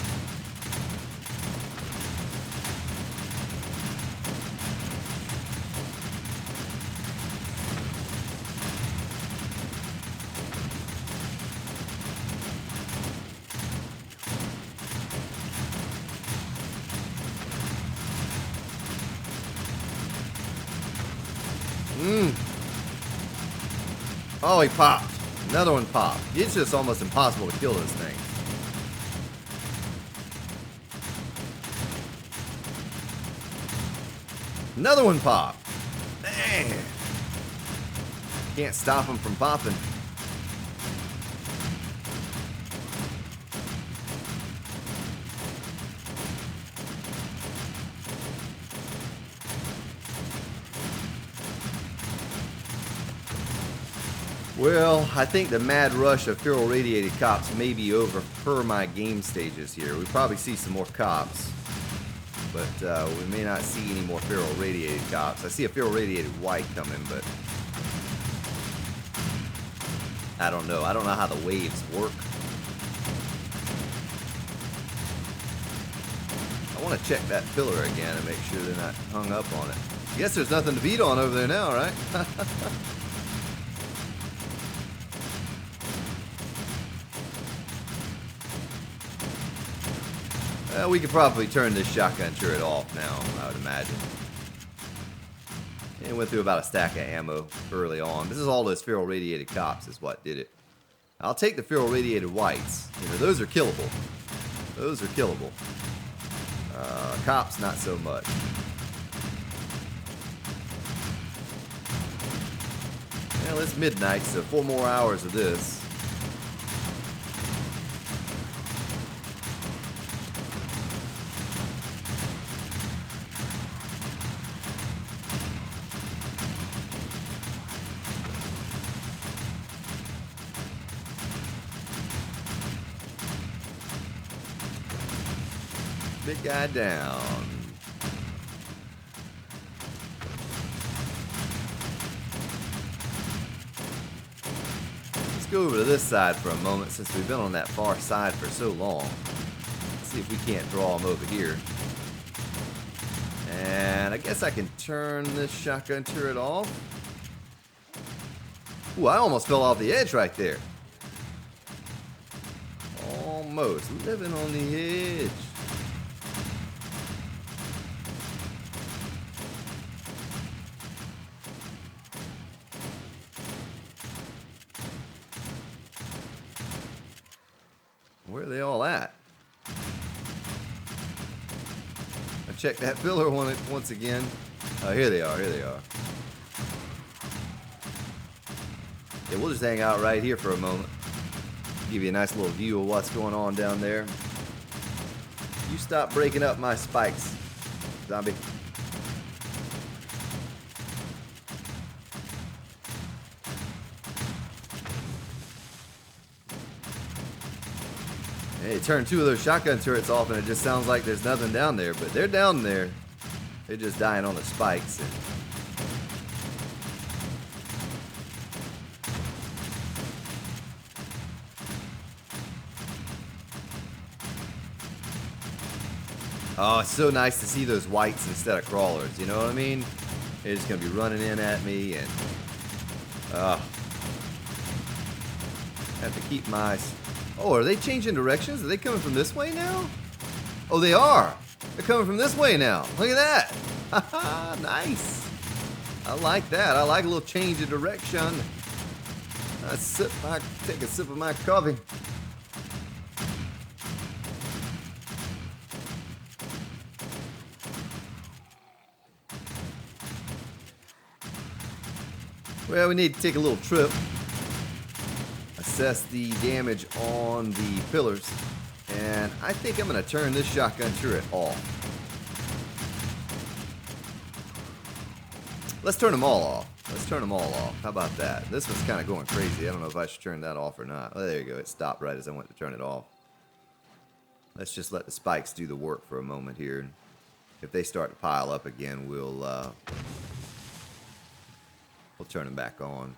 Oh, he popped. Another one popped. It's just almost impossible to kill this thing. Another one popped. Man. Can't stop him from popping. Well, I think the mad rush of feral radiated cops may be over per my game stages here. We probably see some more cops, but we may not see any more feral radiated cops. I see a feral radiated white coming, but I don't know. I don't know how the waves work. I want to check that pillar again and make sure they're not hung up on it. I guess there's nothing to beat on over there now, right? We could probably turn this shotgun turret off now, I would imagine. And it went through about a stack of ammo early on. This is all those feral radiated cops is what did it. I'll take the feral radiated whites. You know, those are killable. Those are killable. Cops, not so much. Well, it's midnight, so 4 more hours of this. Big guy down. Let's go over to this side for a moment since we've been on that far side for so long. Let's see if we can't draw them over here. And I guess I can turn this shotgun turret off. Ooh, I almost fell off the edge right there. Almost. Living on the edge. Where are they all at? I checked that pillar once again. Oh, here they are, here they are. Yeah, we'll just hang out right here for a moment. Give you a nice little view of what's going on down there. You stop breaking up my spikes, zombie. Hey, turn 2 of those shotgun turrets off and it just sounds like there's nothing down there, but they're down there. They're just dying on the spikes. And oh, it's so nice to see those whites instead of crawlers, you know what I mean? They're just going to be running in at me, and have to keep my... Oh, are they changing directions? Are they coming from this way now? Oh, they are. They're coming from this way now. Look at that. Haha, nice. I like that. I like a little change of direction. Take a sip of my coffee. Well, we need to take a little trip, assess the damage on the pillars, and I think I'm going to turn this shotgun turret off. Let's turn them all off. Let's turn them all off. How about that? This one's kind of going crazy. I don't know if I should turn that off or not. Oh, there you go. It stopped right as I went to turn it off. Let's just let the spikes do the work for a moment here. If they start to pile up again, we'll turn them back on.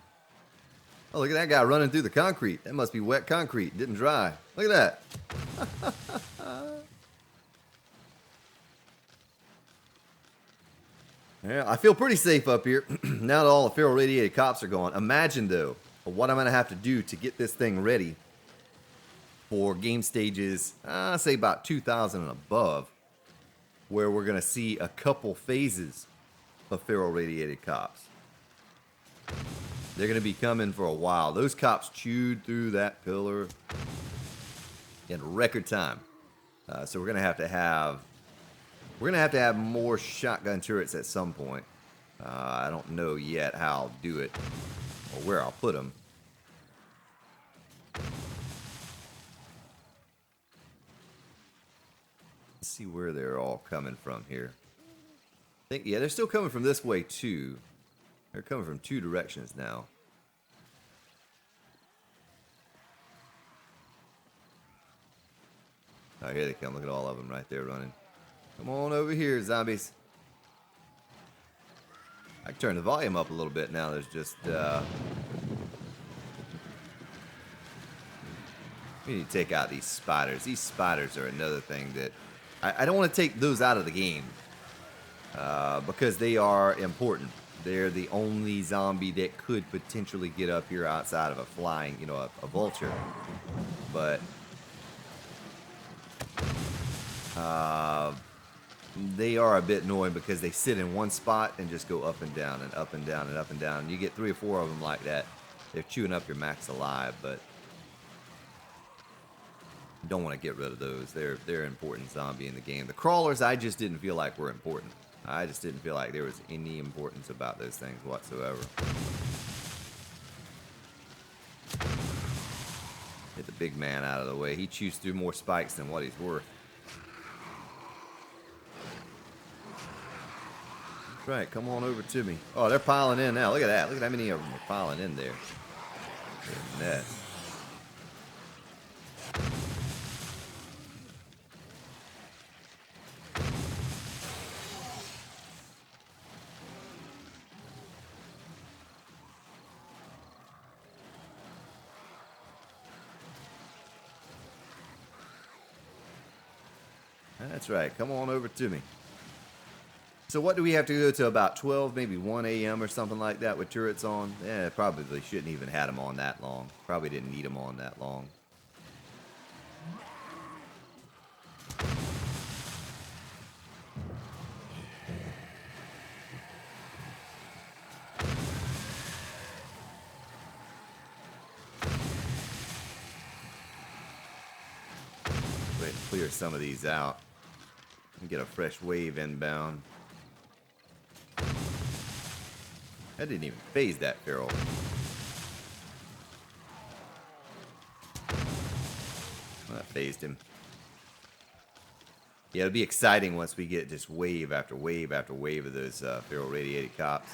Oh, look at that guy running through the concrete. That must be wet concrete. Didn't dry. Look at that. Yeah, I feel pretty safe up here now that all the feral radiated cops are gone. Imagine, though, what I'm going to have to do to get this thing ready for game stages, say about 2,000 and above, where we're going to see a couple phases of feral radiated cops. They're going to be coming for a while. Those cops chewed through that pillar in record time. So we're going to have more shotgun turrets at some point. I don't know yet how I'll do it or where I'll put them. Let's see where they're all coming from here. Yeah, they're still coming from this way too. They're coming from 2 directions now. Oh, here they come. Look at all of them right there running. Come on over here, zombies. I can turn the volume up a little bit now. There's just... we need to take out these spiders. These spiders are another thing that... I don't want to take those out of the game. Because they are important. They're the only zombie that could potentially get up here outside of a flying, a vulture. But they are a bit annoying because they sit in one spot and just go up and down and up and down and up and down. You get 3 or 4 of them like that. They're chewing up your max alive, but you don't want to get rid of those. They're an important zombie in the game. The crawlers, I just didn't feel like were important. I just didn't feel like there was any importance about those things whatsoever. Get the big man out of the way. He chews through more spikes than what he's worth. That's right, come on over to me. Oh, they're piling in now. Look at that. Look at how many of them are piling in there. Goodness. That's right. Come on over to me. So what do we have to go to about 12, maybe 1 a.m. or something like that with turrets on? Yeah, probably shouldn't even had them on that long. Probably didn't need them on that long. Wait and clear some of these out. And get a fresh wave inbound. That didn't even phase that feral. Phased him. Yeah, it'll be exciting once we get just wave after wave after wave of those feral radiated cops.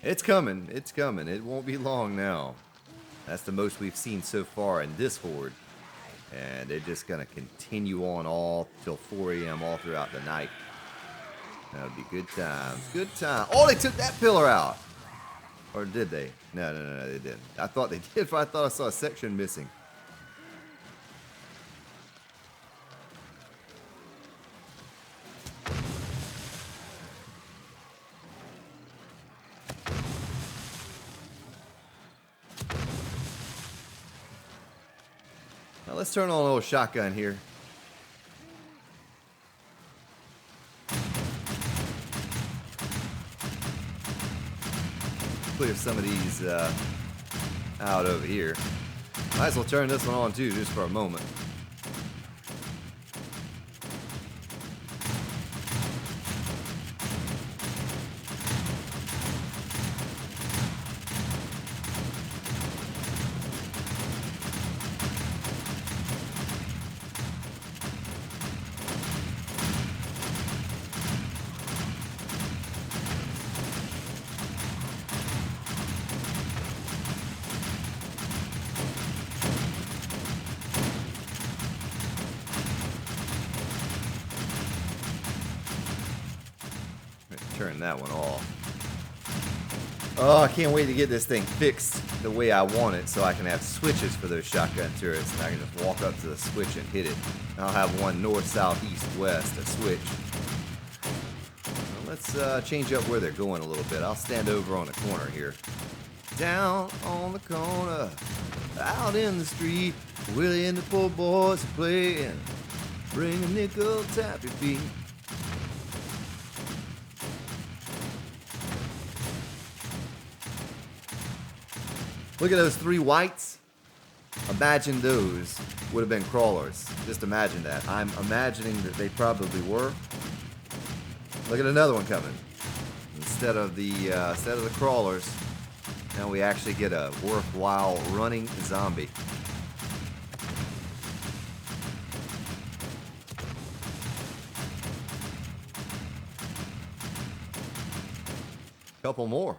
It's coming. It's coming. It won't be long now. That's the most we've seen so far in this horde. And they're just going to continue on all till 4 a.m. all throughout the night. That'll be good times. Good time. Oh, they took that pillar out. Or did they? No, they didn't. I thought they did, but I thought I saw a section missing. Now let's turn on a little shotgun here. Clear some of these out over here. Might as well turn this one on too, just for a moment. Turn that one off. Oh, I can't wait to get this thing fixed the way I want it so I can have switches for those shotgun turrets and I can just walk up to the switch and hit it. I'll have one north, south, east, west, a switch. Well, let's change up where they're going a little bit. I'll stand over on the corner here. Down on the corner, out in the street, Willie and the poor boys are playing. Bring a nickel, tap your feet. Look at those 3 whites. Imagine those would have been crawlers. Just imagine that. I'm imagining that they probably were. Look at another one coming. Instead of the crawlers, now we actually get a worthwhile running zombie. Couple more.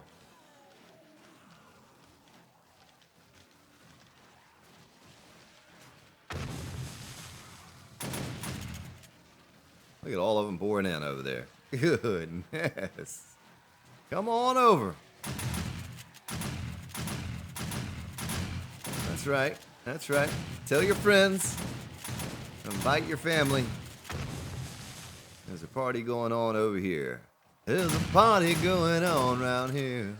Look at all of them pouring in over there. Goodness. Come on over. That's right. That's right. Tell your friends. Invite your family. There's a party going on over here. There's a party going on around here.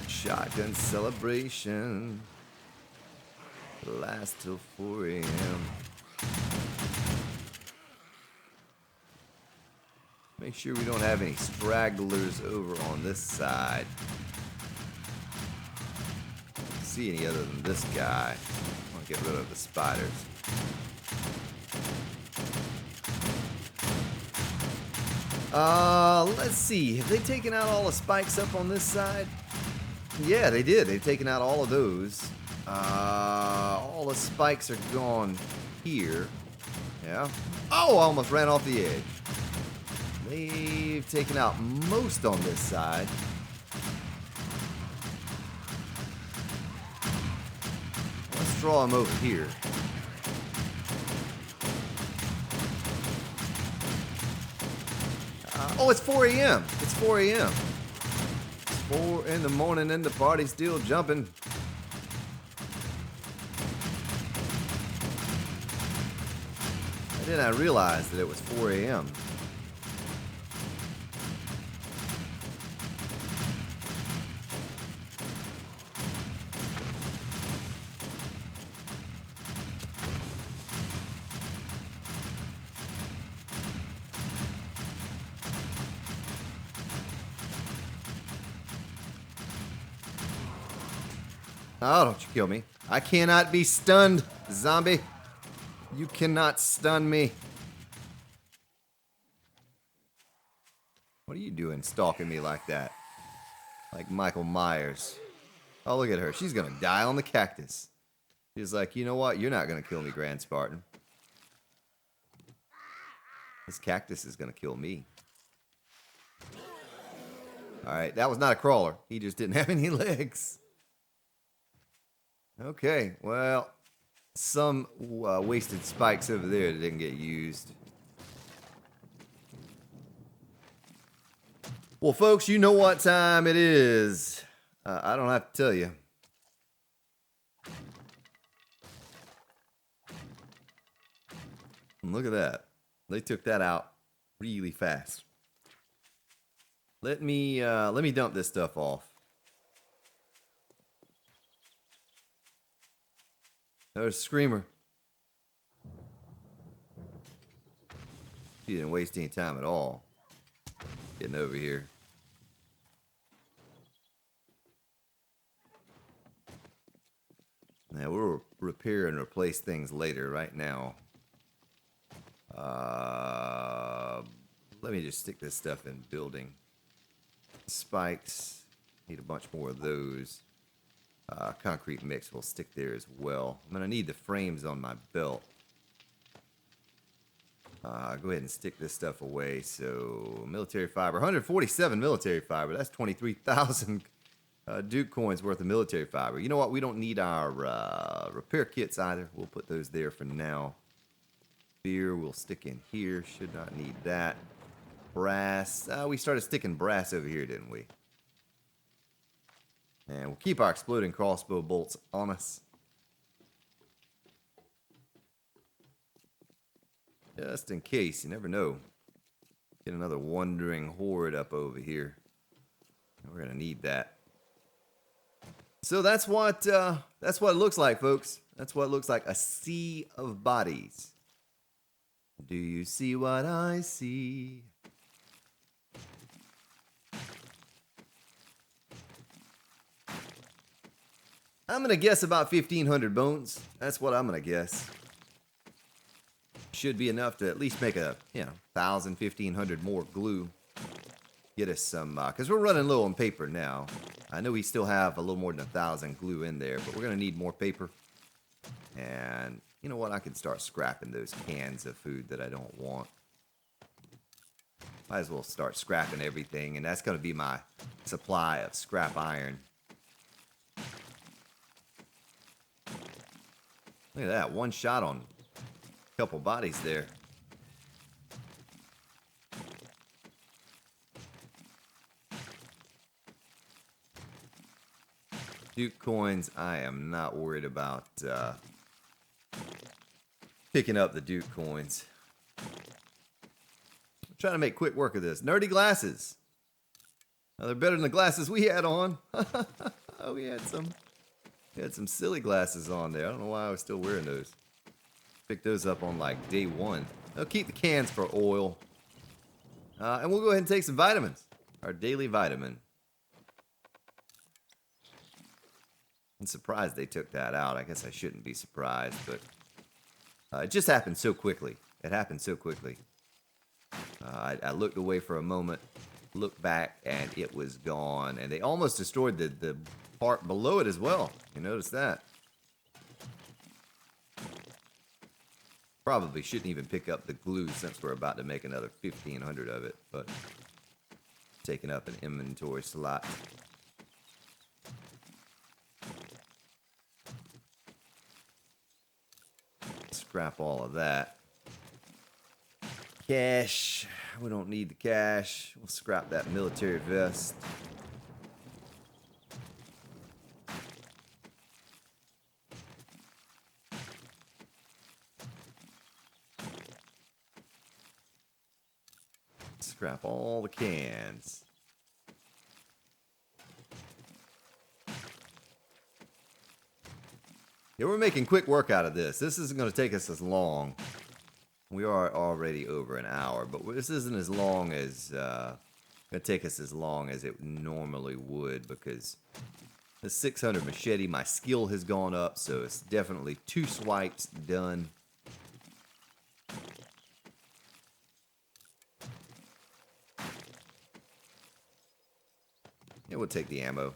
Shotgun celebration. Last till 4 a.m. Make sure we don't have any stragglers over on this side. See any other than this guy. I want to get rid of the spiders. Let's see. Have they taken out all the spikes up on this side? Yeah, they did. They've taken out all of those. All the spikes are gone here. Yeah. Oh, I almost ran off the edge. They've taken out most on this side. Let's draw them over here. Oh, it's 4 a.m. It's 4 a.m. It's 4 in the morning and the party's still jumping. And then I realized that it was 4 a.m. Oh, don't you kill me. I cannot be stunned, zombie. You cannot stun me. What are you doing stalking me like that? Like Michael Myers. Oh, look at her. She's gonna die on the cactus. He's like, you know what? You're not going to kill me, Grand Spartan. This cactus is going to kill me. Alright, that was not a crawler. He just didn't have any legs. Okay, well, some wasted spikes over there that didn't get used. Well, folks, you know what time it is. I don't have to tell you. Look at that. They took that out really fast. Let me dump this stuff off. There's a screamer. She didn't waste any time at all getting over here. Now we'll repair and replace things later. Right now, let me just stick this stuff in building. Spikes, need a bunch more of those. Concrete mix will stick there as well. I'm gonna need the frames on my belt. Go ahead and stick this stuff away. So military fiber, 147 military fiber. That's 23,000 Duke coins worth of military fiber. You know what? We don't need our repair kits either. We'll put those there for now. Beer we'll stick in here. Should not need that. Brass. We started sticking brass over here, didn't we? And we'll keep our exploding crossbow bolts on us. Just in case, you never know. Get another wandering horde up over here. We're gonna need that. So that's what it looks like, folks. That's what it looks like. A sea of bodies. Do you see what I see? I'm gonna guess about 1,500 bones. That's what I'm gonna guess. Should be enough to at least make a 1,000, 1,500 more glue. Get us some, because we're running low on paper now. I know we still have a little more than 1,000 glue in there, but we're gonna need more paper. And you know what? I can start scrapping those cans of food that I don't want. Might as well start scrapping everything, and that's gonna be my supply of scrap iron. Look at that, one shot on a couple bodies there. Duke coins, I am not worried about picking up the Duke coins. I'm trying to make quick work of this. Nerdy glasses. Now, they're better than the glasses we had on. Oh, we had some silly glasses on there. I don't know why I was still wearing those. Picked those up on like day one. I'll keep the cans for oil. And we'll go ahead and take some vitamins. Our daily vitamin. I'm surprised they took that out. I guess I shouldn't be surprised, but it just happened so quickly. It happened so quickly. I looked away for a moment, looked back, and it was gone. And they almost destroyed the part below it as well. You notice that? Probably shouldn't even pick up the glue since we're about to make another 1,500 of it, but taking up an inventory slot. Scrap all of that. Cash. We don't need the cash. We'll scrap that military vest. Scrap all the cans. Yeah, we're making quick work out of this. This isn't going to take us as long. We are already over an hour, but this isn't as long as going to take us as long as it normally would, because the 600 machete, my skill has gone up, so it's definitely 2 swipes done. Yeah, we'll take the ammo.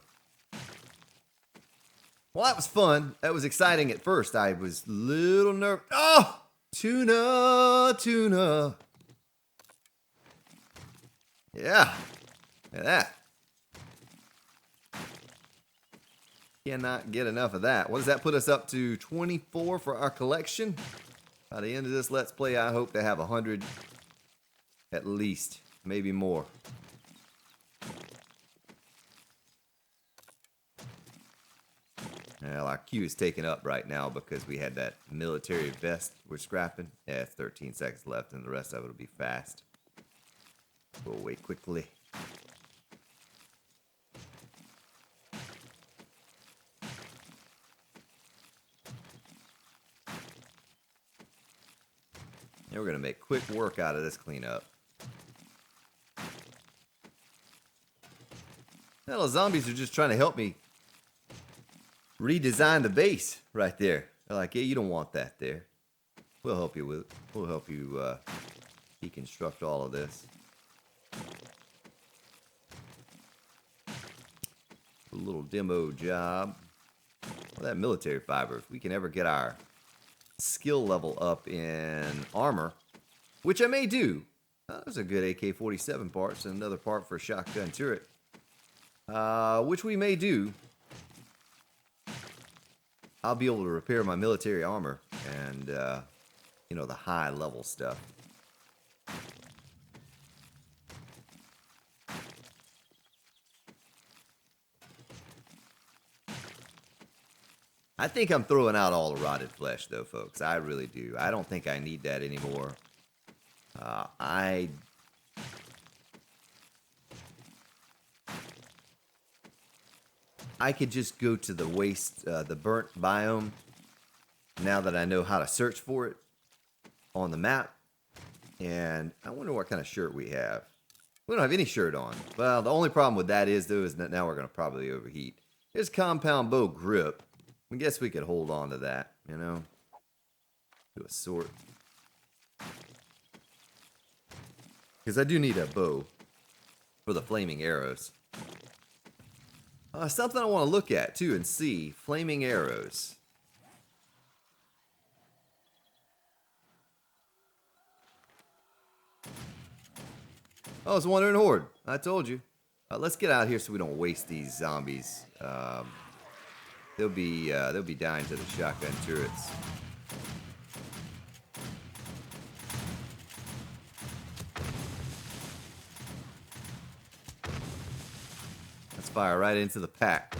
Well, that was fun. That was exciting at first. I was a little nervous. Oh! Tuna, tuna. Yeah. Look at that. Cannot get enough of that. What does that put us up to? 24 for our collection. By the end of this Let's Play, I hope to have 100 at least. Maybe more. Well, our queue is taken up right now because we had that military vest we're scrapping. Yeah, 13 seconds left, and the rest of it will be fast. Go away quickly. And we're going to make quick work out of this cleanup. Hell, the zombies are just trying to help me redesign the base right there. They're like, yeah, you don't want that there. We'll help you with it. We'll help you deconstruct all of this. A little demo job. Well, that military fiber, if we can ever get our skill level up in armor, which I may do. There's a good AK-47 parts and another part for a shotgun turret, which we may do. I'll be able to repair my military armor and, you know, the high level stuff. I think I'm throwing out all the rotted flesh, though, folks. I really do. I don't think I need that anymore. I could just go to the waste, the burnt biome, now that I know how to search for it on the map. And I wonder what kind of shirt we have. We don't have any shirt on. Well, the only problem with that is, though, is that now we're going to probably overheat. Here's compound bow grip. I guess we could hold on to that, you know. Do a sort. Because I do need a bow for the flaming arrows. Something I want to look at, too, and see. Flaming arrows. Oh, it's Wandering Horde. I told you. Let's get out here so we don't waste these zombies. They'll be dying to the shotgun turrets. Let's fire right into the pack.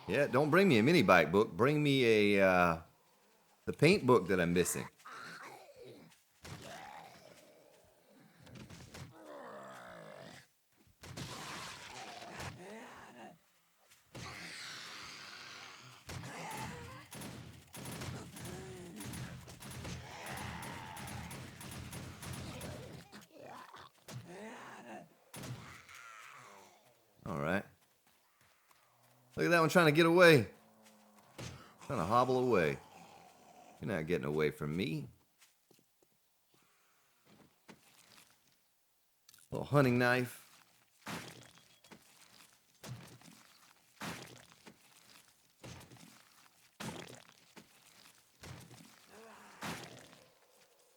Yeah, don't bring me a mini bike book. Bring me a the paint book that I'm missing. All right. Look at that one trying to get away. Trying to hobble away. You're not getting away from me. Little hunting knife.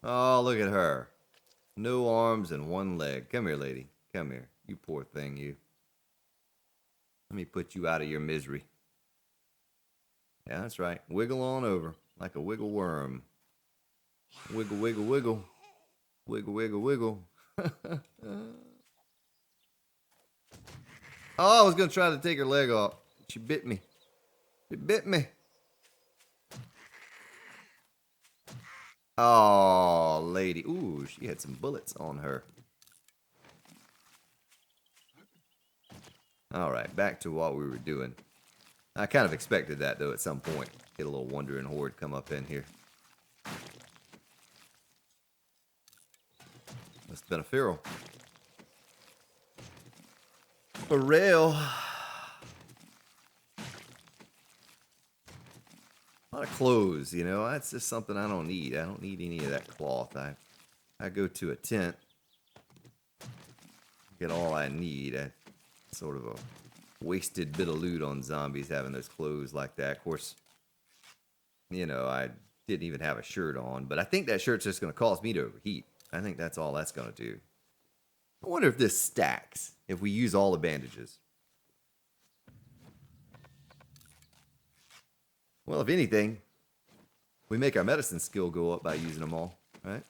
Oh, look at her. No arms and one leg. Come here, lady. Come here. You poor thing, you. Let me put you out of your misery. Yeah, that's right. Wiggle on over like a wiggle worm. Wiggle, wiggle, wiggle. Wiggle, wiggle, wiggle. Oh, I was going to try to take her leg off. She bit me. She bit me. Oh, lady. Ooh, she had some bullets on her. All right, back to what we were doing. I kind of expected that, though, at some point. Get a little Wandering Horde come up in here. Must have been a feral. For real. lot of clothes, you know. That's just something I don't need. I don't need any of that cloth. I go to a tent, get all I need. Sort of a wasted bit of loot on zombies having those clothes like that. Of course, you know, I didn't even have a shirt on, but I think that shirt's just going to cause me to overheat. I think that's all that's going to do. I wonder if this stacks if we use all the bandages. Well, if anything, we make our medicine skill go up by using them all, right?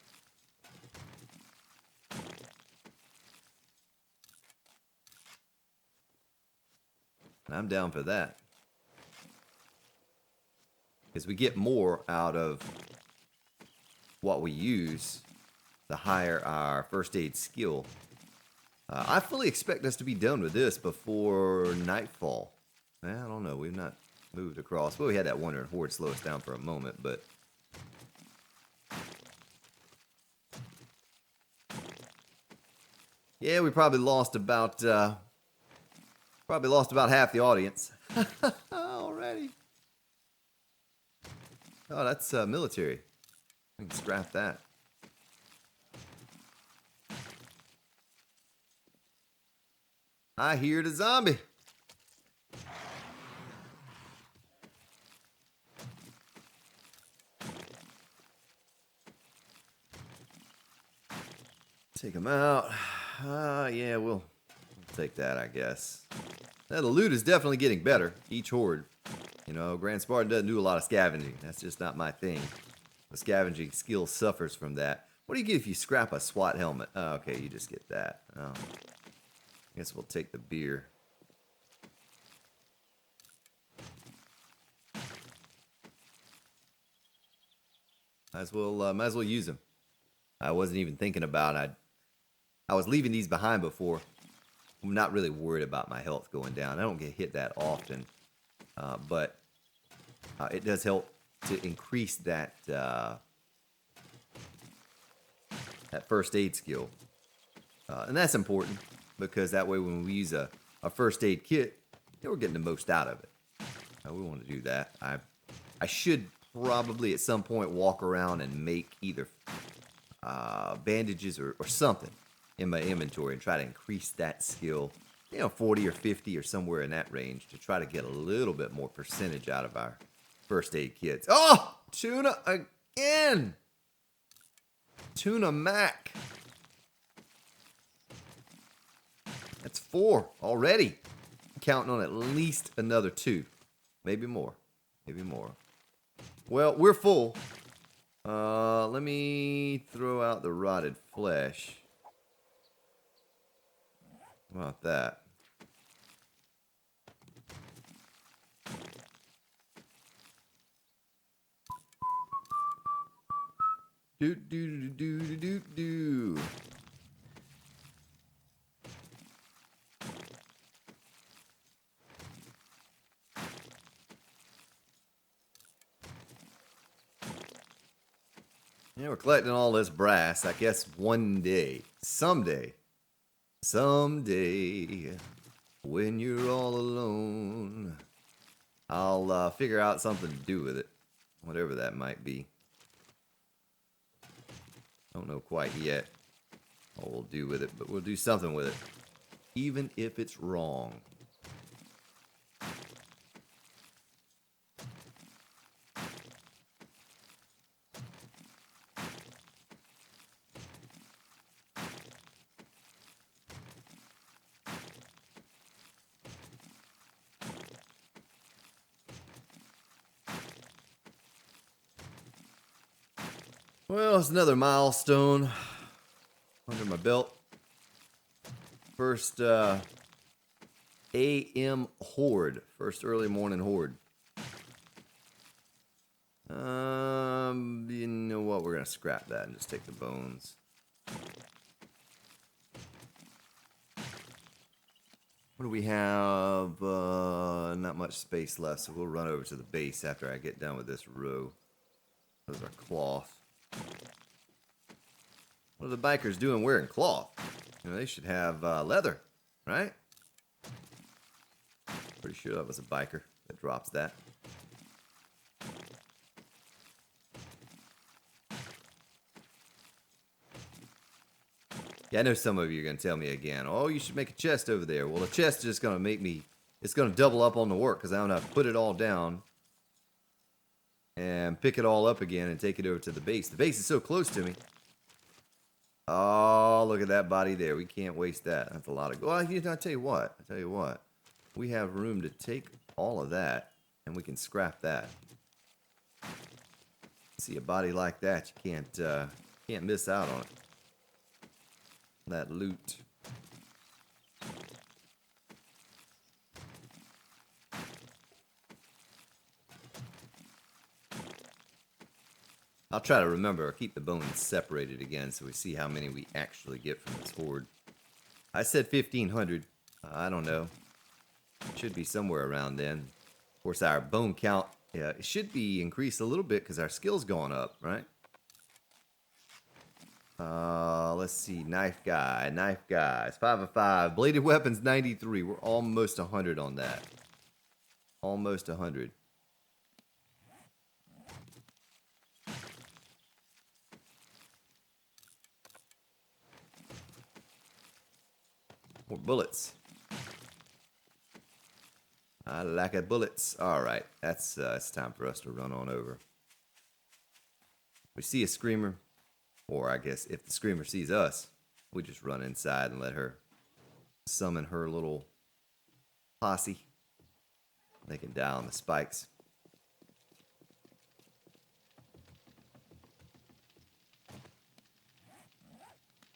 I'm down for that. Because we get more out of what we use, the higher our first aid skill. I fully expect us to be done with this before nightfall. I don't know. We've not moved across. Well, we had that wandering horde slow us down for a moment, but... yeah, we probably lost about half the audience. Already. Oh, that's military. We can scrap that. I hear the zombie. Take him out. Yeah, we'll take that, I guess. Now, the loot is definitely getting better. Each horde. You know, Grand Spartan doesn't do a lot of scavenging. That's just not my thing. The scavenging skill suffers from that. What do you get if you scrap a SWAT helmet? Oh, okay, you just get that. Oh. I guess we'll take the beer. Might as well use them. I wasn't even thinking about. I was leaving these behind before. I'm not really worried about my health going down. I don't get hit that often, but it does help to increase that that first aid skill, and that's important because that way when we use a first aid kit, we're getting the most out of it. We want to do that. I should probably at some point walk around and make either bandages or something in my inventory and try to increase that skill, 40 or 50 or somewhere in that range to try to get a little bit more percentage out of our first aid kits. Oh, tuna again. Tuna Mac. That's 4 already. I'm counting on at least another 2. Maybe more. Maybe more. Well, we're full. Let me throw out the rotted flesh. How about that? Do do do do do do. Yeah, we're collecting all this brass. I guess one day, someday, when you're all alone, I'll figure out something to do with it, whatever that might be. Don't know quite yet what we'll do with it, but we'll do something with it, even if it's wrong. Well, it's another milestone under my belt. First AM horde. First early morning horde. You know what? We're gonna scrap that and just take the bones. What do we have? Not much space left, so we'll run over to the base after I get done with this row. Those are cloth. What are the bikers doing wearing cloth? They should have leather, right? Pretty sure that was a biker that drops that. Yeah, I know some of you are going to tell me again, oh, you should make a chest over there. Well, a chest is just going to make me, it's going to double up on the work because I don't have to put it all down and pick it all up again and take it over to the base. The base is so close to me. Oh, look at that body there. We can't waste that. That's a lot of... Well, I tell you what. We have room to take all of that, and we can scrap that. See a body like that, you can't miss out on it. That loot. I'll try to remember, keep the bones separated again so we see how many we actually get from this horde. I said 1,500. I don't know. It should be somewhere around then. Of course, our bone count, it should be increased a little bit because our skill's going up, right? Let's see. Knife guys. 5 of 5. Bladed weapons, 93. We're almost 100 on that. Almost 100. More bullets. I like it, bullets. All right, it's time for us to run on over. We see a screamer, or I guess if the screamer sees us, we just run inside and let her summon her little posse. They can die on the spikes.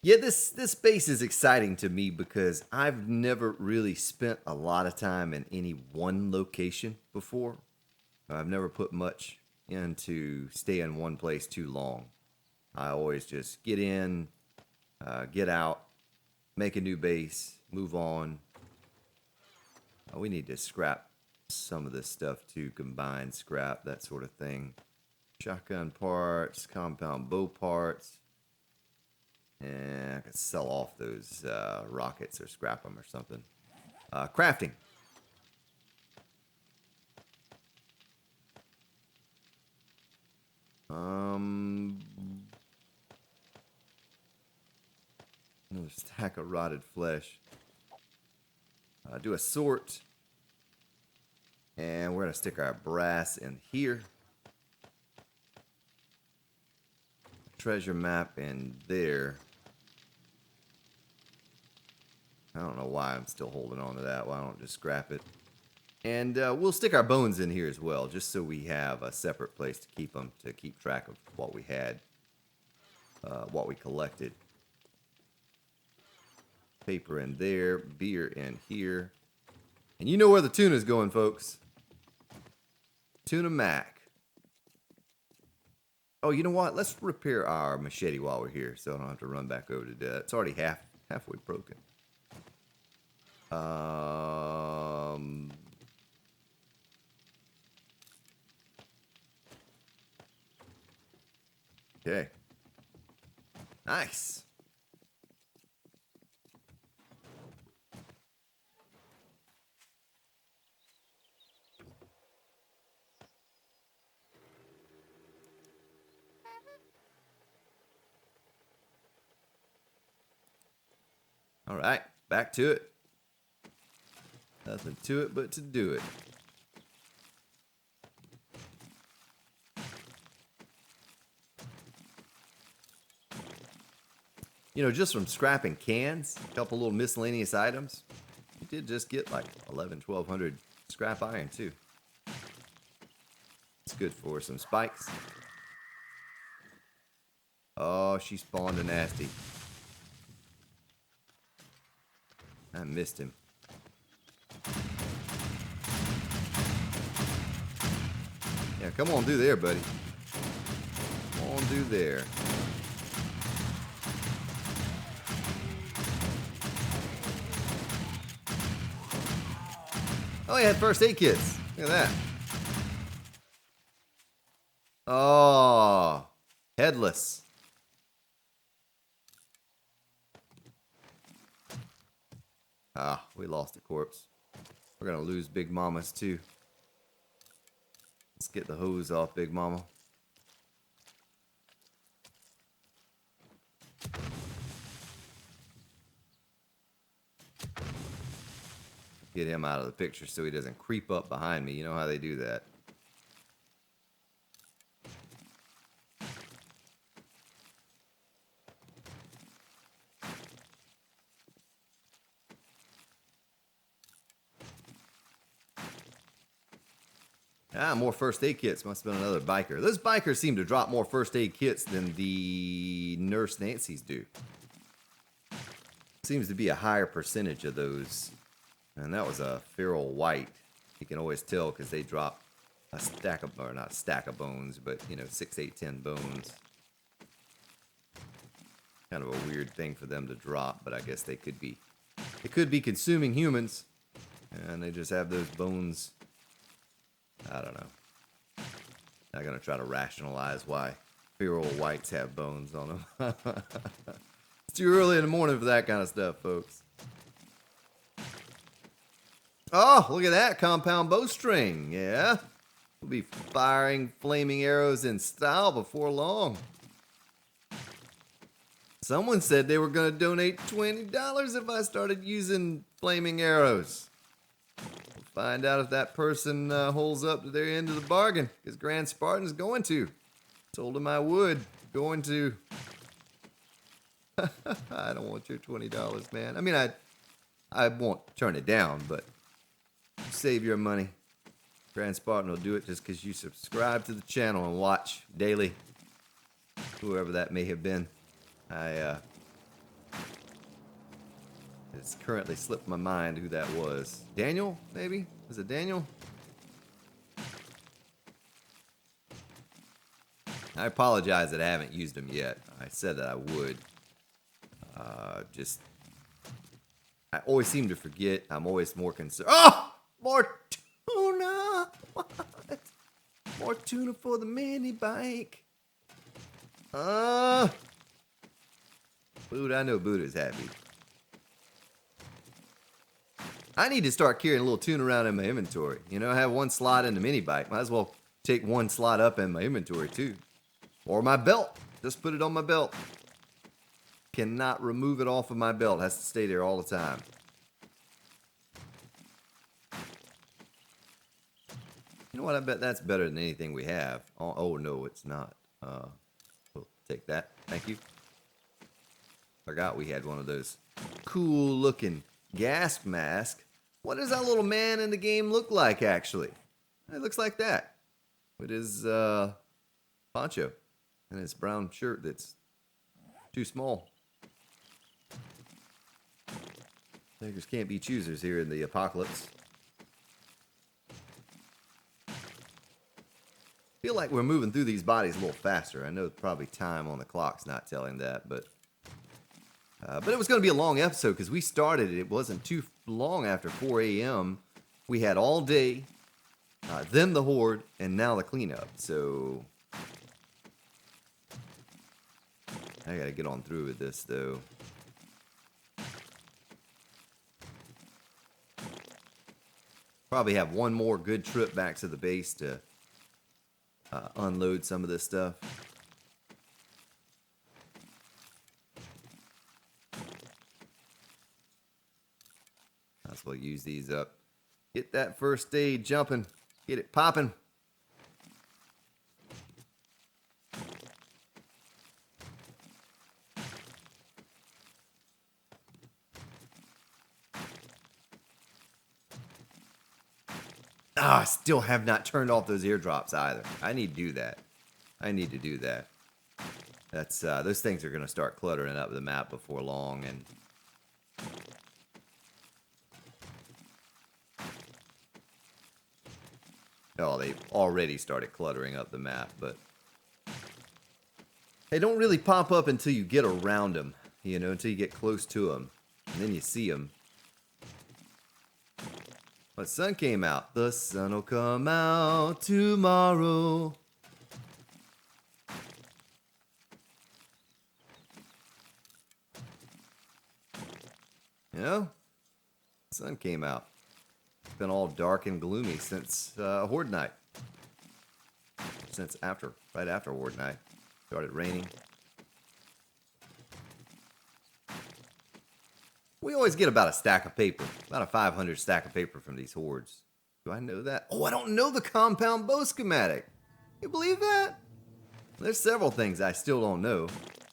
Yeah, this base is exciting to me because I've never really spent a lot of time in any one location before. I've never put much into stay in one place too long. I always just get in, get out, make a new base, move on. We need to scrap some of this stuff too, combine scrap, that sort of thing. Shotgun parts, compound bow parts. And I could sell off those rockets or scrap them or something. Crafting. Another stack of rotted flesh. Do a sort. And we're going to stick our brass in here. Treasure map in there. I don't know why I'm still holding on to that. Why don't I just scrap it? And we'll stick our bones in here as well, just so we have a separate place to keep them, to keep track of what we had, what we collected. Paper in there, beer in here. And you know where the tuna's going, folks. Tuna Mac. Oh, you know what? Let's repair our machete while we're here, so I don't have to run back over to that. It's already halfway broken. Okay. Nice. All right, back to it. Nothing to it but to do it. You know, just from scrapping cans, a couple little miscellaneous items, you did just get like 1,200 scrap iron too. It's good for some spikes. Oh, she spawned a nasty. I missed him. Yeah, come on through there, buddy. Come on through there. Oh, he had first aid kits. Look at that. Oh, headless. Ah, we lost a corpse. We're gonna lose Big Mama's too. Let's get the hose off, Big Mama. Get him out of the picture so he doesn't creep up behind me. You know how they do that. Ah, more first aid kits. Must have been another biker. Those bikers seem to drop more first aid kits than the Nurse Nancy's do. Seems to be a higher percentage of those. And that was a feral white. You can always tell because they drop a stack of, or not a stack of bones, but, you know, 6, 8, 10 bones. Kind of a weird thing for them to drop, but I guess they could be consuming humans. And they just have those bones. I don't know. Not gonna try to rationalize why feral whites have bones on them. It's too early in the morning for that kind of stuff, folks. Oh, look at that compound bowstring. Yeah, we'll be firing flaming arrows in style before long. Someone said they were gonna donate $20 if I started using flaming arrows. Find out if that person holds up to their end of the bargain. Because Grand Spartan's going to. Told him I would. Going to. I don't want your $20, man. I mean, I won't turn it down, but save your money. Grand Spartan will do it just because you subscribe to the channel and watch daily. Whoever that may have been. It's currently slipped my mind who that was. Daniel, maybe? Was it Daniel? I apologize that I haven't used them yet. I said that I would. I always seem to forget. I'm always more concerned. Oh! More tuna! What? More tuna for the mini bike. Buddha, I know Buddha's happy. I need to start carrying a little tuna around in my inventory. You know, I have one slot in the mini bike. Might as well take one slot up in my inventory too. Or my belt. Just put it on my belt. Cannot remove it off of my belt. Has to stay there all the time. You know what? I bet that's better than anything we have. Oh no, it's not. We'll take that. Thank you. Forgot we had one of those cool looking gas mask. What does that little man in the game look like, actually? It looks like that. With his poncho and his brown shirt that's too small. Beggars can't be choosers here in the apocalypse. Feel like we're moving through these bodies a little faster. I know probably time on the clock's not telling that, but it was going to be a long episode because we started it. It wasn't too long after 4 a.m. We had all day, then the horde, and now the cleanup. So I got to get on through with this, though. Probably have one more good trip back to the base to unload some of this stuff. Might as well use these up. Get that first aid jumping. Get it popping. I still have not turned off those eardrops either. I need to do that. That's those things are going to start cluttering up the map before long, and oh, they've already started cluttering up the map, but they don't really pop up until you get around them, you know, until you get close to them, and then you see them. The sun came out. The sun will come out tomorrow. You know, the sun came out. It's been all dark and gloomy since Horde night. Since right after Horde night. Started raining. We always get about a stack of paper, about a 500 stack of paper from these hordes. Do I know that? Oh, I don't know the compound bow schematic. You believe that? There's several things I still don't know,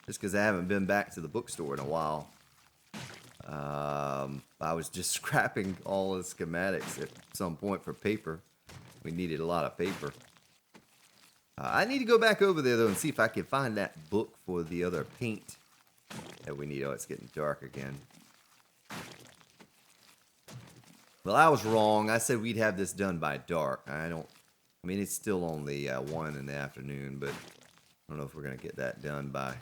just because I haven't been back to the bookstore in a while. I was just scrapping all the schematics at some point for paper. We needed a lot of paper. I need to go back over there, though, and see if I can find that book for the other paint that we need. Oh, it's getting dark again. Well, I was wrong. I said we'd have this done by dark. I mean, it's still only 1 in the afternoon, but I don't know if we're going to get that done by...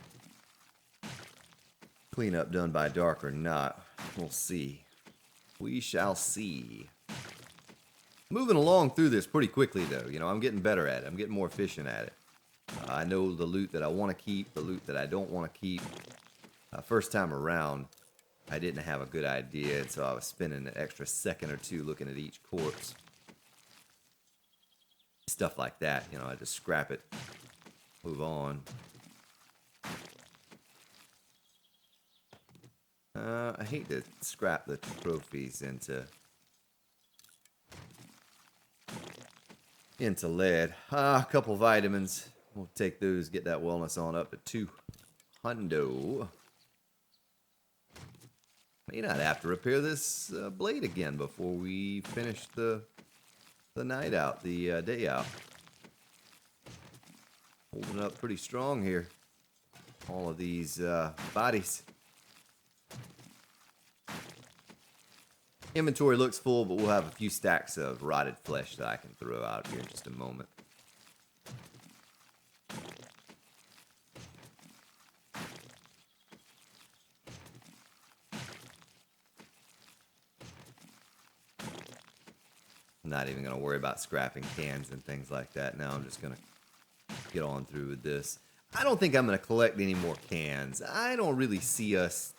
cleanup done by dark or not. We'll see. We shall see. Moving along through this pretty quickly, though. You know, I'm getting better at it. I'm getting more efficient at it. I know the loot that I want to keep, the loot that I don't want to keep. First time around, I didn't have a good idea, and so I was spending an extra second or two looking at each corpse. Stuff like that, you know, I just scrap it, move on. I hate to scrap the trophies into lead. A couple vitamins. We'll take those, get that wellness on up to 200. May not have to repair this blade again before we finish the night out, the day out. Holding up pretty strong here. All of these bodies. Inventory looks full, but we'll have a few stacks of rotted flesh that I can throw out here in just a moment. I'm not even going to worry about scrapping cans and things like that now. I'm just going to get on through with this. I don't think I'm going to collect any more cans. I don't really see us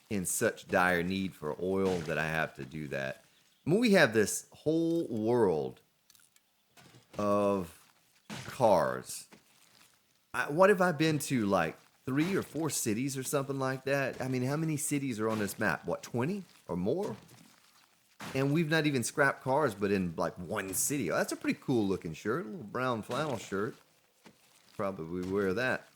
in such dire need for oil that I have to do that. I mean, we have this whole world of cars. What have I been to, like 3 or 4 cities or something like that? I mean, how many cities are on this map? What, 20 or more? And we've not even scrapped cars, but in like 1 city. Oh, that's a pretty cool looking shirt, a little brown flannel shirt. Probably wear that.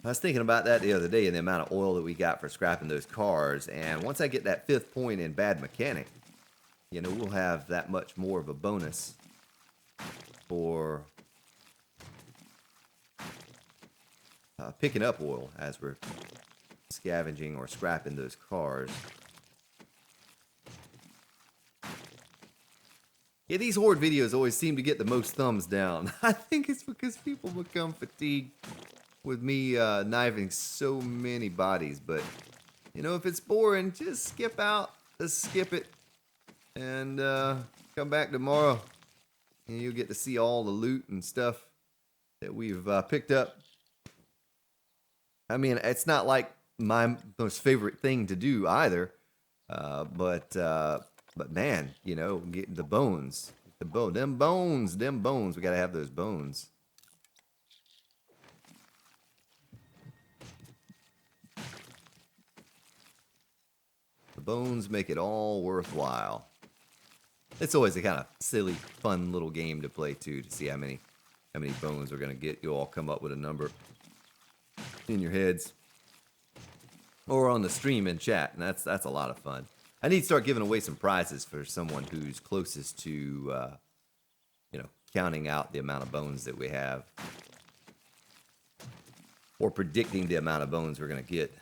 I was thinking about that the other day and the amount of oil that we got for scrapping those cars. And once I get that 5th point in bad mechanic, you know, we'll have that much more of a bonus for picking up oil as we're scavenging or scrapping those cars. Yeah, these horde videos always seem to get the most thumbs down. I think it's because people become fatigued with me knifing so many bodies. But, you know, if it's boring, just skip out. Just skip it. And come back tomorrow. And you'll get to see all the loot and stuff that we've picked up. I mean, it's not like my most favorite thing to do either. But man, you know, getting the bones. Them bones. We got to have those bones. The bones make it all worthwhile. It's always a kind of silly, fun little game to play too, to see how many bones we're gonna get. You all come up with a number in your heads, or on the stream in chat, and that's a lot of fun. I need to start giving away some prizes for someone who's closest to, you know, counting out the amount of bones that we have, or predicting the amount of bones we're gonna get.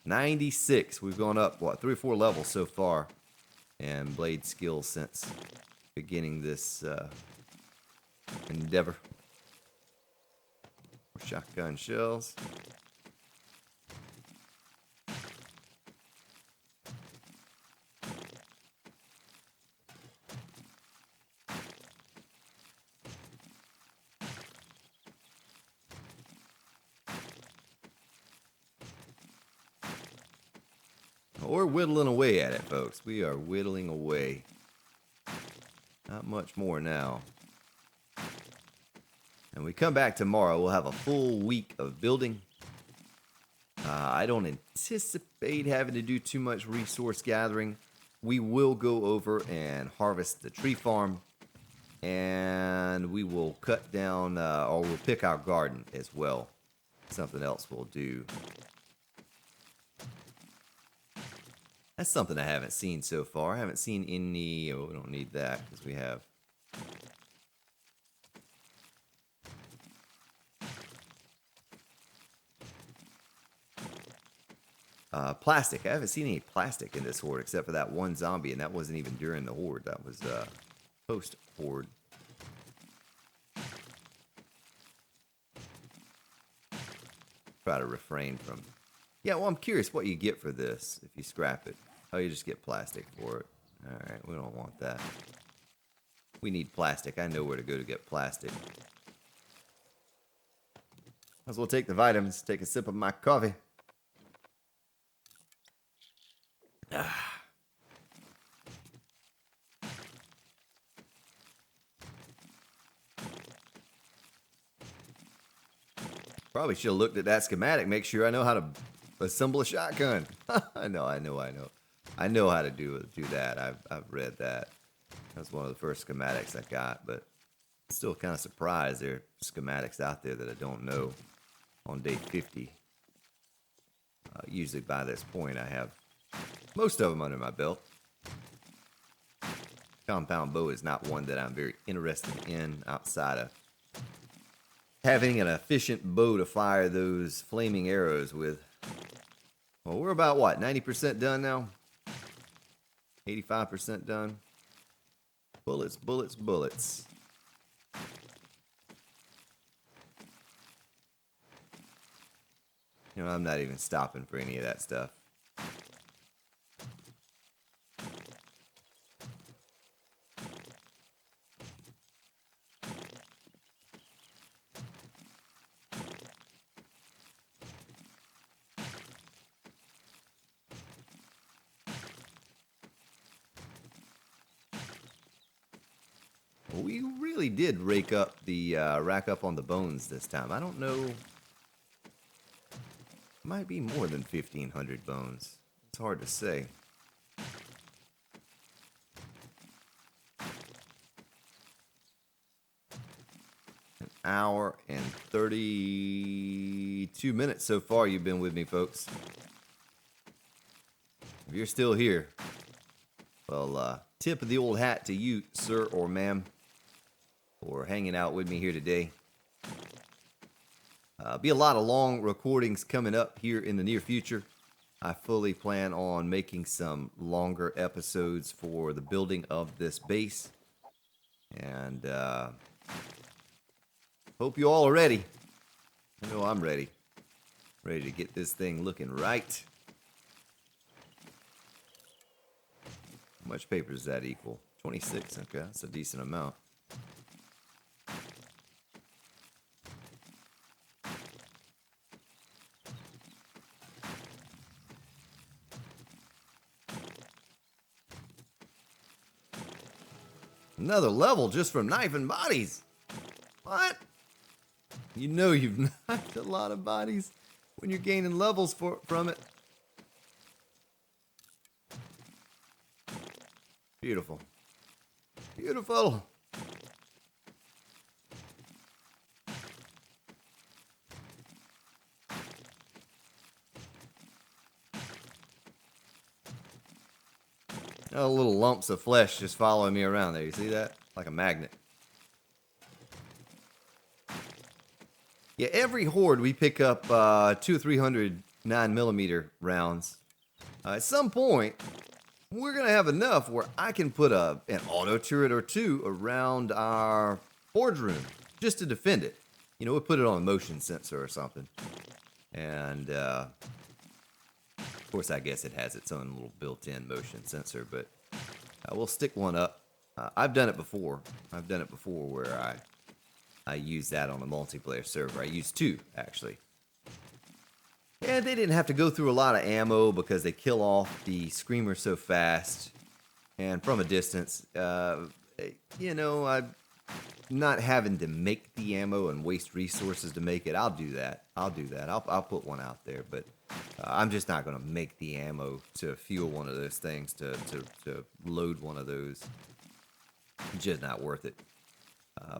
96. We've gone up, what, 3 or 4 levels so far. And blade skill since beginning this endeavor. Shotgun shells. we're whittling away at it, folks. We are whittling away. Not much more now. And we come back tomorrow, we'll have a full week of building. I don't anticipate having to do too much resource gathering. We will go over and harvest the tree farm. And we will cut down, or we'll pick our garden as well. Something else we'll do. That's something I haven't seen so far. I haven't seen any... Oh, we don't need that because we have... plastic. I haven't seen any plastic in this horde except for that one zombie, and that wasn't even during the horde. That was post-horde. Try to refrain from... Yeah, well, I'm curious what you get for this if you scrap it. Oh, you just get plastic for it. Alright, we don't want that. We need plastic. I know where to go to get plastic. Might as well take the vitamins, take a sip of my coffee. Probably should have looked at that schematic, make sure I know how to assemble a shotgun. I know how to do that. I've read that. That's one of the first schematics I got, but still kind of surprised there are schematics out there that I don't know on day 50. Usually by this point I have most of them under my belt. Compound bow is not one that I'm very interested in outside of having an efficient bow to fire those flaming arrows with. Well, we're about, what, 90% done now? 85% done? Bullets, bullets, bullets. You know, I'm not even stopping for any of that stuff. We really did rack up on the bones this time. I don't know. Might be more than 1,500 bones. It's hard to say. An hour and 32 minutes so far you've been with me, folks. If you're still here, well, tip of the old hat to you, sir or ma'am, for hanging out with me here today. Be a lot of long recordings coming up here in the near future. I fully plan on making some longer episodes for the building of this base. And hope you all are ready. I know I'm ready. Ready to get this thing looking right. How much paper does that equal? 26, okay, that's a decent amount. Another level just from knifing bodies. What? You know you've knifed a lot of bodies when you're gaining levels from it. Beautiful. Beautiful. Oh, little lumps of flesh just following me around there. You see that? Like a magnet. Yeah, every horde we pick up 200 or 300 9mm rounds. At some point, we're going to have enough where I can put an auto turret or two around our forge room just to defend it. You know, we'll put it on a motion sensor or something. And, of course, I guess it has its own little built-in motion sensor, but we'll stick one up. I've done it before. I've done it before where I use that on a multiplayer server. I used two, actually. Yeah, they didn't have to go through a lot of ammo because they kill off the screamer so fast. And from a distance, you know, I'm not having to make the ammo and waste resources to make it. I'll do that. I'll put one out there, but I'm just not going to make the ammo to fuel one of those things, to load one of those. Just not worth it.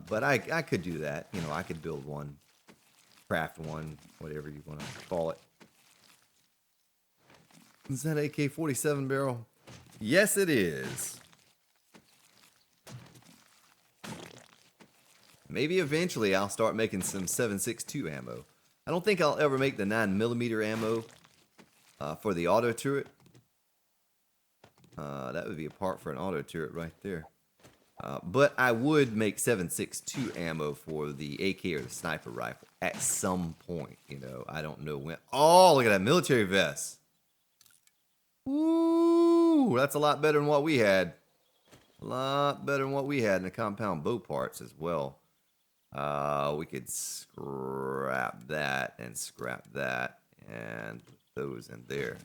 But I could do that. You know, I could build one, craft one, whatever you want to call it. Is that AK-47 barrel? Yes, it is. Maybe eventually I'll start making some 7.62 ammo. I don't think I'll ever make the 9mm ammo for the auto turret. That would be a part for an auto turret right there. But I would make 7.62 ammo for the AK or the sniper rifle at some point. You know, I don't know when. Oh, look at that military vest. Ooh, that's a lot better than what we had. A lot better than what we had in the compound bow parts as well. We could scrap that and put those in there.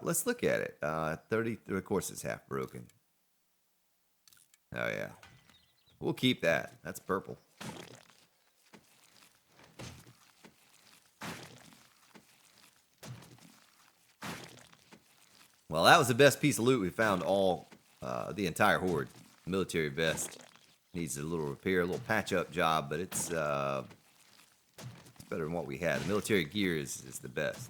Let's look at it. 30, of course it's half broken. Oh yeah. We'll keep that. That's purple. Well, that was the best piece of loot we found the entire horde. Military vest. Needs a little repair, a little patch-up job, but it's better than what we had. The military gear is the best.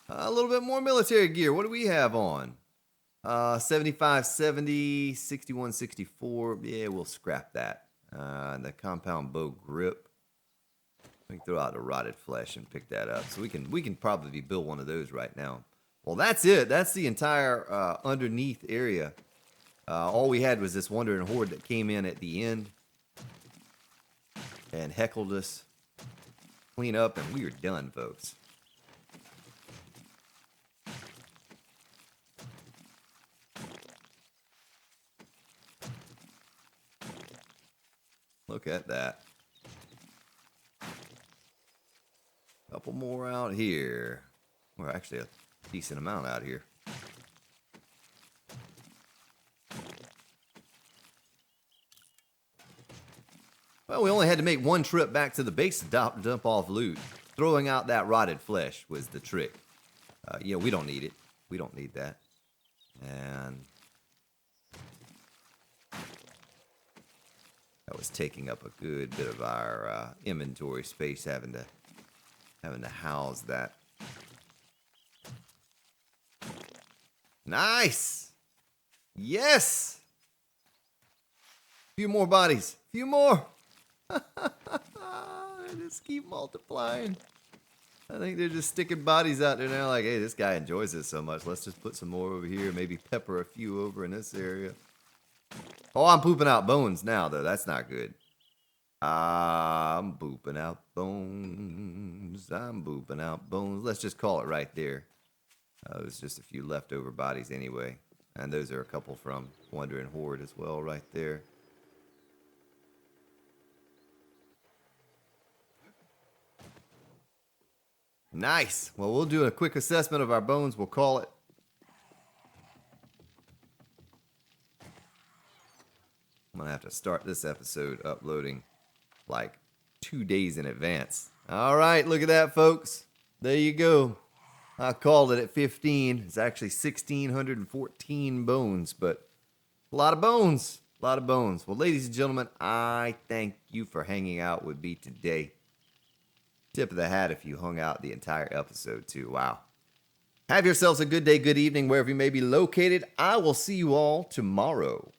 A little bit more military gear. What do we have on? 75-70, 61-64. Yeah, we'll scrap that. The compound bow grip. We can throw out the rotted flesh and pick that up. So we can probably build one of those right now. Well, that's it. That's the entire underneath area. All we had was this wandering horde that came in at the end and heckled us. Clean up, and we are done, folks. Look at that. Couple more out here. Well, actually a decent amount out here. Well, we only had to make one trip back to the base to dump off loot. Throwing out that rotted flesh was the trick. Yeah, we don't need it. We don't need that. And that was taking up a good bit of our inventory space, having to house that. Nice. Yes. Few more bodies. Few more. Just keep multiplying. I think they're just sticking bodies out there now like, hey, this guy enjoys this so much. Let's just put some more over here. Maybe pepper a few over in this area. Oh, I'm pooping out bones now, though. That's not good. I'm booping out bones. I'm booping out bones. Let's just call it right there. There's just a few leftover bodies anyway. And those are a couple from Wandering Horde as well right there. Nice. Well, we'll do a quick assessment of our bones. We'll call it. I'm going to have to start this episode uploading like 2 days in advance. All right, look at that, folks. There you go. I called it at 15. It's actually 1,614 bones, but a lot of bones. A lot of bones. Well, ladies and gentlemen, I thank you for hanging out with me today. Tip of the hat if you hung out the entire episode, too. Wow. Have yourselves a good day, good evening, wherever you may be located. I will see you all tomorrow.